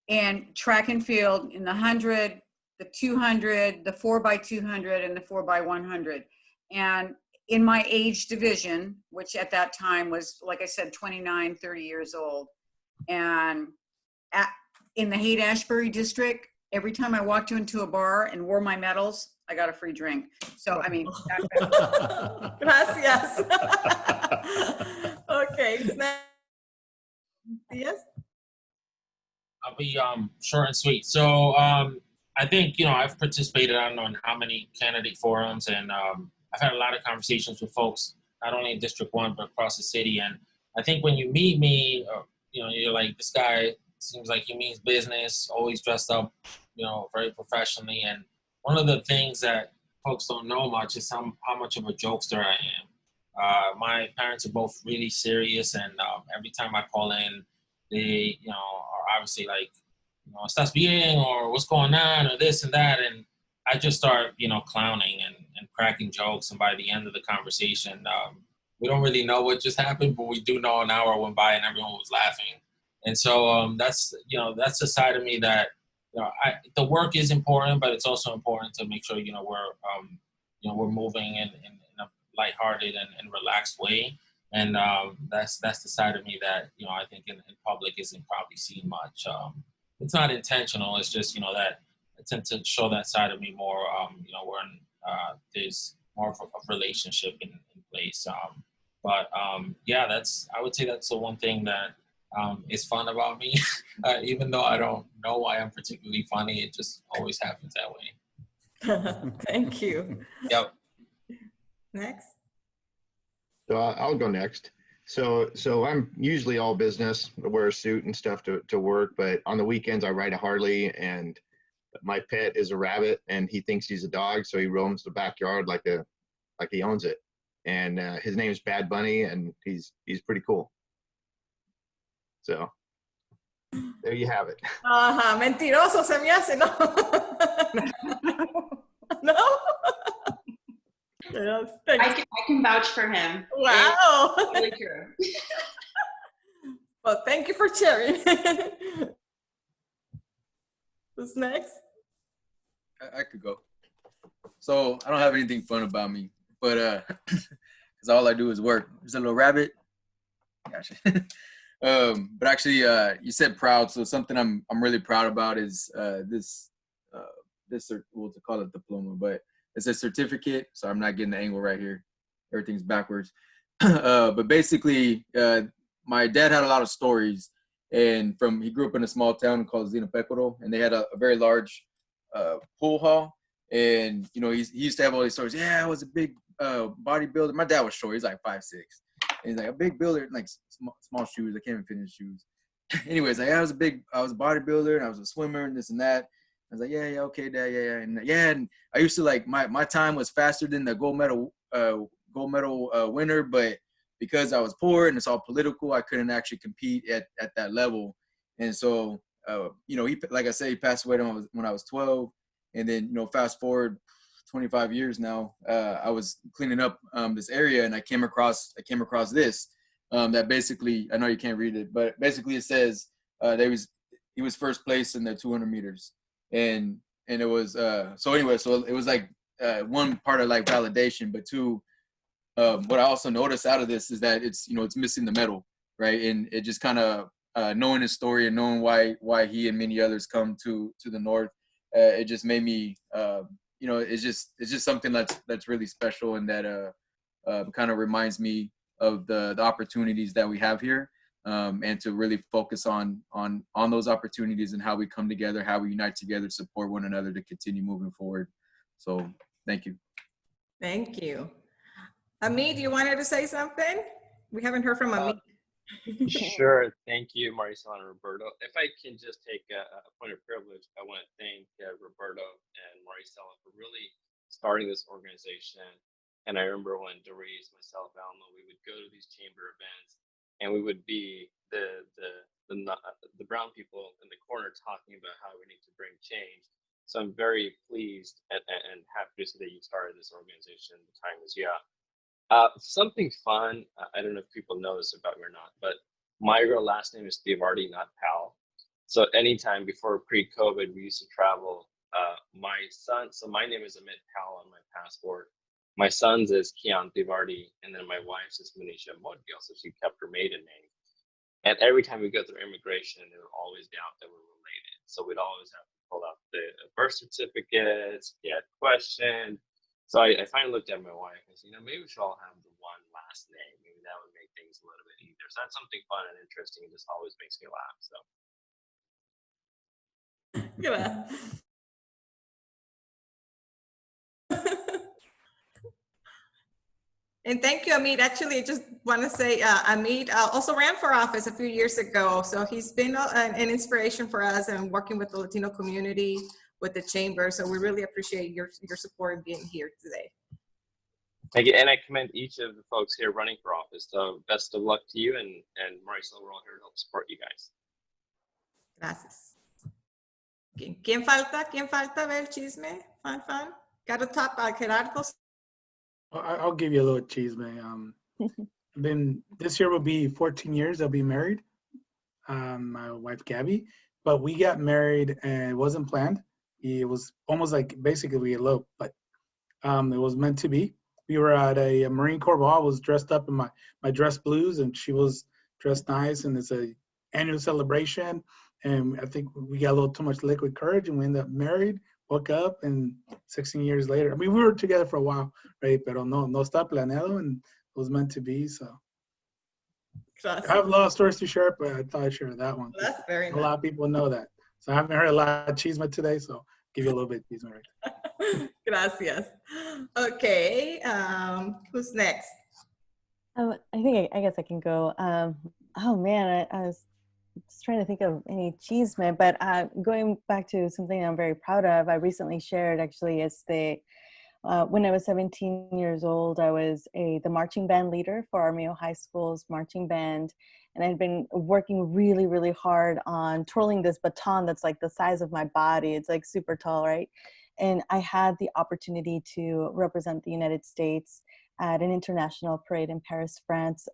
And track and field in the 100, the 200, the 4x200, and the 4x100. And in my age division, which at that time was, like I said, 29, 30 years old. And in the Haight-Ashbury district, every time I walked into a bar and wore my medals, I got a free drink. So, I mean. Gracias. Okay, yes. I'll be short and sweet. So I think, you know, I've participated, I don't know in how many candidate forums, and I've had a lot of conversations with folks, not only in District 1, but across the city. And I think when you meet me, you know, you're like, this guy seems like he means business, always dressed up, you know, very professionally. And one of the things that folks don't know much is how much of a jokester I am. My parents are both really serious, and every time I call in, they, you know, are obviously like, you know, estás bien, or what's going on, or this and that. And I just start, you know, clowning and cracking jokes. And by the end of the conversation, we don't really know what just happened, but we do know an hour went by and everyone was laughing. And so that's, you know, that's the side of me that, you know, the work is important, but it's also important to make sure, you know, we're moving in a lighthearted and relaxed way. And that's the side of me that, you know, I think in public isn't probably seen much. It's not intentional. It's just, you know, that I tend to show that side of me more, you know, when there's more of a relationship in place. Yeah, I would say that's the one thing that is fun about me. Even though I don't know why I'm particularly funny, it just always happens that way. Thank you. Yep. Next. So I'll go next. So I'm usually all business. I wear a suit and stuff to work, but on the weekends I ride a Harley, and my pet is a rabbit, and he thinks he's a dog, so he roams the backyard like he owns it. And his name is Bad Bunny, and he's pretty cool. So there you have it. Mentiroso se me hace, ¿no? No? Yes, I can vouch for him. Wow. It's really true. Well, thank you for sharing. Who's next? I could go. So I don't have anything fun about me, but because all I do is work. There's a little rabbit. Gotcha. But actually, you said proud. So something I'm really proud about is this we'll call it diploma, but it's a certificate. So I'm not getting the angle right here. Everything's backwards. But basically, my dad had a lot of stories, and he grew up in a small town called Zinapecoro, and they had a very large pool hall. And you know, he used to have all these stories. Yeah, I was a big bodybuilder. My dad was short. He's like 5'6". And he's like a big builder, like small shoes. I can't even fit in his shoes. Anyways, like I was a bodybuilder, and I was a swimmer, and this and that. I was like, yeah, okay, Dad, yeah. And I used to like my time was faster than the gold medal winner, but because I was poor and it's all political, I couldn't actually compete at that level. And so, you know, like I said, he passed away when I was 12. And then, you know, fast forward 25 years now, I was cleaning up this area, and I came across this that basically, I know you can't read it, but basically it says he was first place in the 200 meters. And it was so anyway, so it was like one part of like validation, but two, what I also noticed out of this is that it's, you know, it's missing the medal, right? And it just kind of knowing his story and knowing why he and many others come to the North, it just made me, it's just something that's really special, and that kind of reminds me of the opportunities that we have here, and to really focus on those opportunities and how we come together, how we unite together, support one another to continue moving forward. So thank you. Thank you. Amit, you wanted to say something? We haven't heard from Amit. Sure. Thank you, Marisol and Roberto. If I can just take a point of privilege, I want to thank Roberto and Marisol for really starting this organization. And I remember when Doris, myself, Alma, we would go to these chamber events, and we would be the brown people in the corner talking about how we need to bring change. So I'm very pleased and happy to see that you started this organization. The time is something fun. I don't know if people know this about me or not, but my real last name is Divardi, not Powell. So anytime before pre-COVID, we used to travel. My son, so my name is Amit Powell on my passport. My son's is Kian Divardi, and then my wife's is Manisha Modgil, so she kept her maiden name. And every time we go through immigration, they would always doubt that we're related. So we'd always have to pull out the birth certificates, get questioned. So I finally looked at my wife and said, maybe we should all have the one last name. Maybe that would make things a little bit easier. So that's something fun and interesting. It just always makes me laugh. So. And thank you, Amit. Actually, I just want to say Amit also ran for office a few years ago. So he's been an inspiration for us and working with the Latino community, with the chamber. So we really appreciate your support in being here today. Thank you. And I commend each of the folks here running for office. So best of luck to you, and Marisol, we're all here to help support you guys. Gracias. ¿Quién falta? ¿Quién falta? Ver el chisme. Fun. Got to top Gerardo. I'll give you a little cheese, man. This year will be 14 years I'll be married. My wife Gabby, but we got married and it wasn't planned. It was almost like basically we eloped, but it was meant to be. We were at a Marine Corps ball. I was dressed up in my dress blues, and she was dressed nice, and it's a annual celebration. And I think we got a little too much liquid courage, and we ended up married. Woke up, and 16 years later, I mean, we were together for a while, right? Pero no está planeado, and it was meant to be. So I have a lot of stories to share, but I thought I'd share that one. Well, that's very nice. A lot of people know that. So I haven't heard a lot of chisme today, so I'll give you a little bit of chisme right there. Gracias. Okay, who's next? I guess I can go. Oh man, I was just trying to think of any chisme, but going back to something I'm very proud of, I recently shared actually is when I was 17 years old, I was the marching band leader for Armijo High School's marching band. And I'd been working really, really hard on twirling this baton that's like the size of my body. It's like super tall, right? And I had the opportunity to represent the United States at an international parade in Paris, France,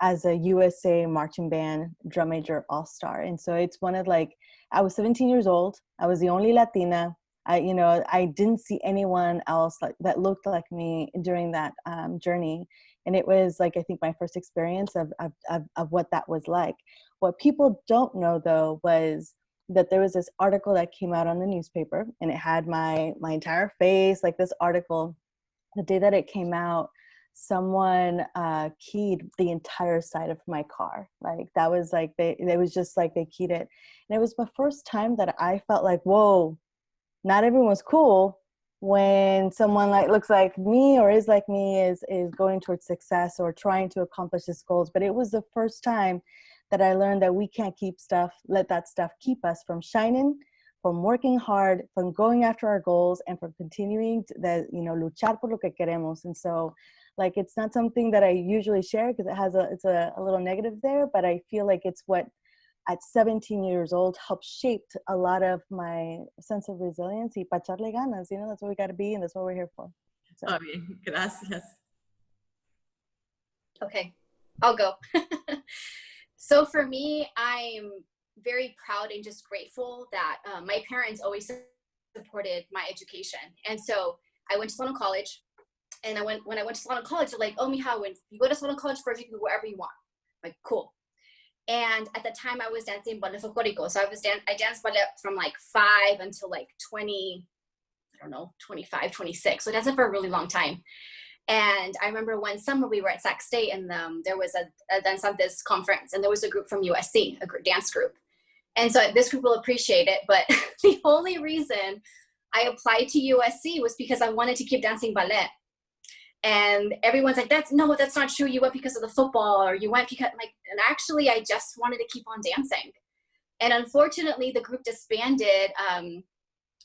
as a USA marching band drum major all-star. And so it's one of I was 17 years old. I was the only Latina. I didn't see anyone else that looked like me during that journey. And it was I think my first experience of what that was like. What people don't know though was that there was this article that came out on the newspaper, and it had my entire face, this article. The day that it came out, someone keyed the entire side of my car. That was it was just they keyed it. And it was my first time that I felt whoa, not everyone's cool when someone looks like me or is like me is going towards success or trying to accomplish his goals. But it was the first time that I learned that we can't let that stuff keep us from shining, from working hard, from going after our goals, and from continuing to luchar por lo que queremos. And so it's not something that I usually share because it's a little negative there, but I feel it's what at 17 years old helped shape a lot of my sense of resilience. Y pa echarle ganas, that's what we got to be, and that's what we're here for. So. Gracias. Okay, I'll go. So for me, I'm very proud and just grateful that my parents always supported my education. And so I went to Solano College, and when I went to Solano College, they're like, oh, mija, when you go to Solano College first, you can go wherever you want. Cool. And at the time I was dancing ballet folklorico. So I danced ballet from like 5 until like 20, I don't know, 25, 26. So I danced for a really long time. And I remember one summer we were at Sac State, and there was a Danzantes conference, and there was a group from USC, a dance group. And so this group will appreciate it, but the only reason I applied to USC was because I wanted to keep dancing ballet. And everyone's like, that's not true. You went because of the football, or you went because, like, and actually I just wanted to keep on dancing. And unfortunately the group disbanded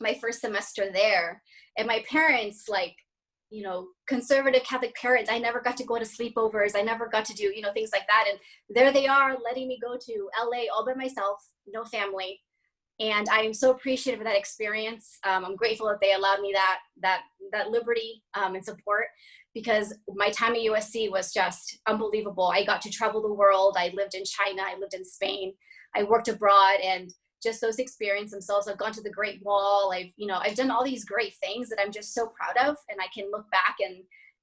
my first semester there. And my parents, like, you know, conservative Catholic parents, I never got to go to sleepovers. I never got to do, you know, things like that. And there they are letting me go to LA all by myself, no family. And I am so appreciative of that experience. I'm grateful that they allowed me that liberty and support, because my time at USC was just unbelievable. I got to travel the world. I lived in China. I lived in Spain. I worked abroad, and just those experiences themselves. I've gone to the Great Wall. I've done all these great things that I'm just so proud of, and I can look back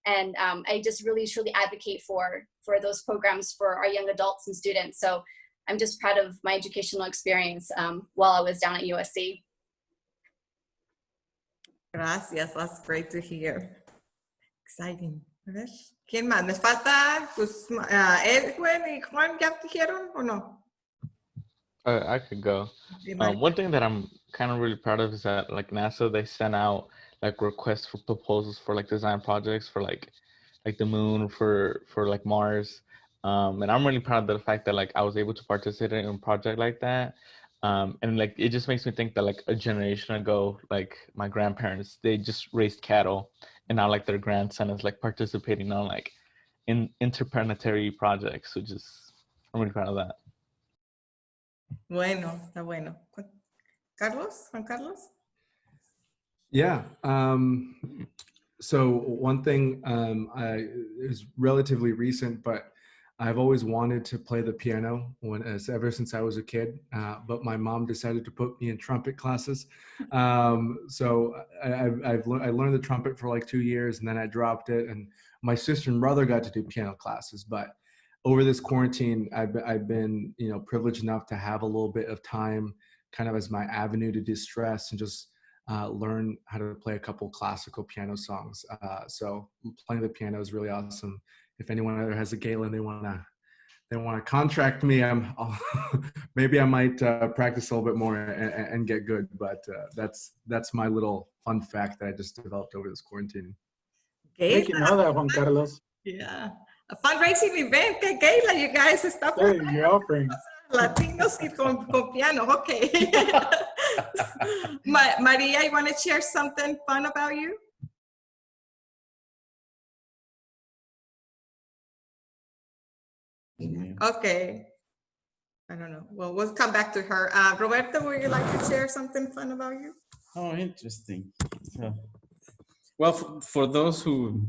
and I just really truly advocate for those programs for our young adults and students. So I'm just proud of my educational experience while I was down at USC. Gracias, that's great to hear. Exciting. ¿Quién más? ¿Me falta? Pues, Edwin y Juan, ¿ya dijeron o no? I could go. One thing that I'm kind of really proud of is that, like, NASA, they sent out like requests for proposals for like design projects for like the moon, for like Mars. And I'm really proud of the fact that like I was able to participate in a project like that. And like it just makes me think that like a generation ago, like my grandparents, they just raised cattle, and now like their grandson is like participating on like in interplanetary projects, which is, I'm really proud of that. Bueno, está bueno. Juan Carlos? Yeah. So one thing is relatively recent, but I've always wanted to play the piano ever since I was a kid, but my mom decided to put me in trumpet classes. So I learned the trumpet for like 2 years, and then I dropped it. And my sister and brother got to do piano classes, but over this quarantine, I've been, you know, privileged enough to have a little bit of time kind of as my avenue to distress and just learn how to play a couple classical piano songs. So playing the piano is really awesome. If anyone ever has a gala and they want to contract me, maybe I might practice a little bit more and get good. But that's my little fun fact that I just developed over this quarantine. Thank you know that, Juan Carlos. Yeah. A fundraising event, que gala, you guys. Está Hey, you're offering. Latinos con piano, okay. Maria, you want to share something fun about you? Okay. I don't know. Well, we'll come back to her. Roberto, would you like to share something fun about you? Oh, interesting. Well, for those who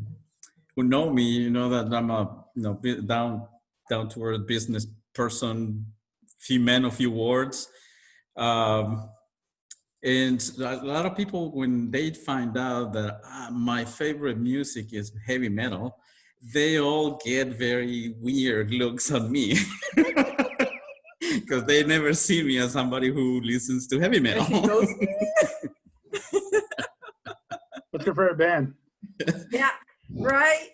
know me, you know that I'm a down to earth business person, few men, a few words. And a lot of people, when they find out that my favorite music is heavy metal, they all get very weird looks on me. Because they never see me as somebody who listens to heavy metal. What's your favorite band? Yeah, right.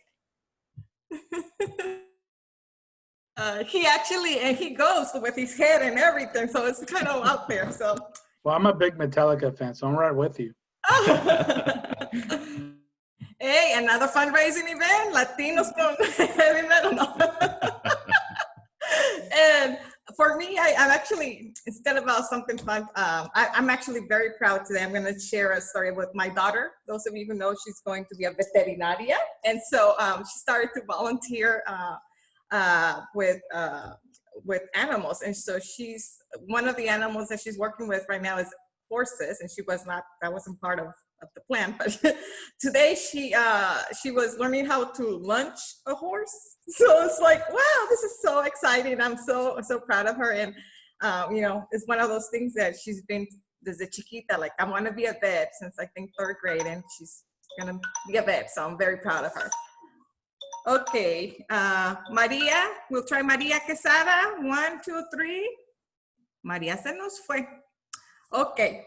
He goes with his head and everything, so it's kind of out there. So. Well, I'm a big Metallica fan, so I'm right with you. Hey, another fundraising event, Latinos con heavy metal. No. And for me, I'm actually, instead about something fun, I'm actually very proud today. I'm going to share a story with my daughter. Those of you who know, she's going to be a veterinaria. And so she started to volunteer with animals. And so she's, one of the animals that she's working with right now is horses, and that wasn't part of the plan, but today she was learning how to lunch a horse. So it's like, wow, this is so exciting. I'm so proud of her. And it's one of those things that she's been desde chiquita, like, I want to be a vet since I think 3rd grade, and she's gonna be a vet. So I'm very proud of her. Okay, María, we'll try María Quesada. 1, 2, 3. María se nos fue. Okay.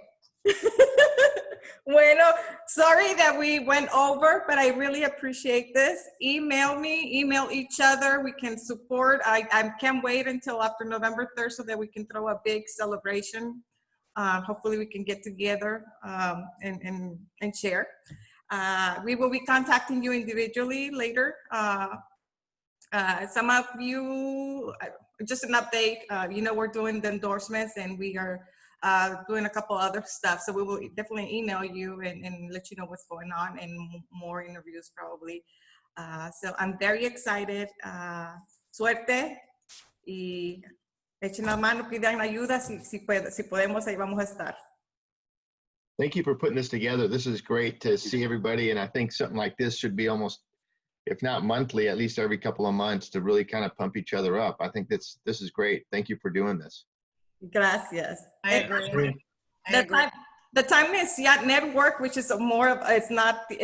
Bueno, sorry that we went over, but I really appreciate this. Email me, email each other. We can support. I can't wait until after November 3rd so that we can throw a big celebration. Hopefully we can get together and share. We will be contacting you individually later. Some of you, just an update, you know, we're doing the endorsements and we are doing a couple other stuff. So we will definitely email you and let you know what's going on and more interviews probably. So I'm very excited. Suerte y echen la mano, pidan ayuda si podemos, ahí vamos a estar. Thank you for putting this together. This is great to see everybody. And I think something like this should be almost, if not monthly, at least every couple of months to really kind of pump each other up. I think this is great. Thank you for doing this. Gracias. I agree. The time is network, which is more of it's not the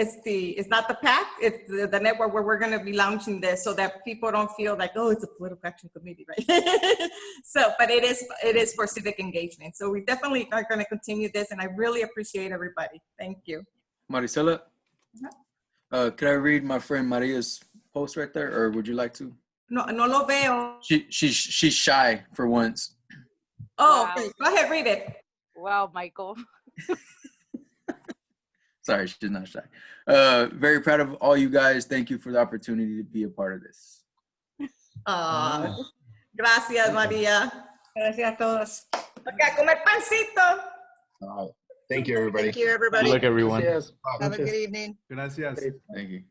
PAC, it's the network where we're going to be launching this so that people don't feel like, oh, it's a political action committee, right? So, but it is for civic engagement. So we definitely are going to continue this, and I really appreciate everybody. Thank you. Maricela, could I read my friend Maria's post right there, or would you like to? No lo veo. She's shy for once. Oh, Wow. okay. Go ahead, read it. Wow, Michael. Sorry, she's not shy. Very proud of all you guys. Thank you for the opportunity to be a part of this. Gracias, María. Gracias a todos. Okay, a comer pancito. All right. Thank you, everybody. Thank you, everybody. Good luck, everyone. Have a good evening. Gracias. Thank you.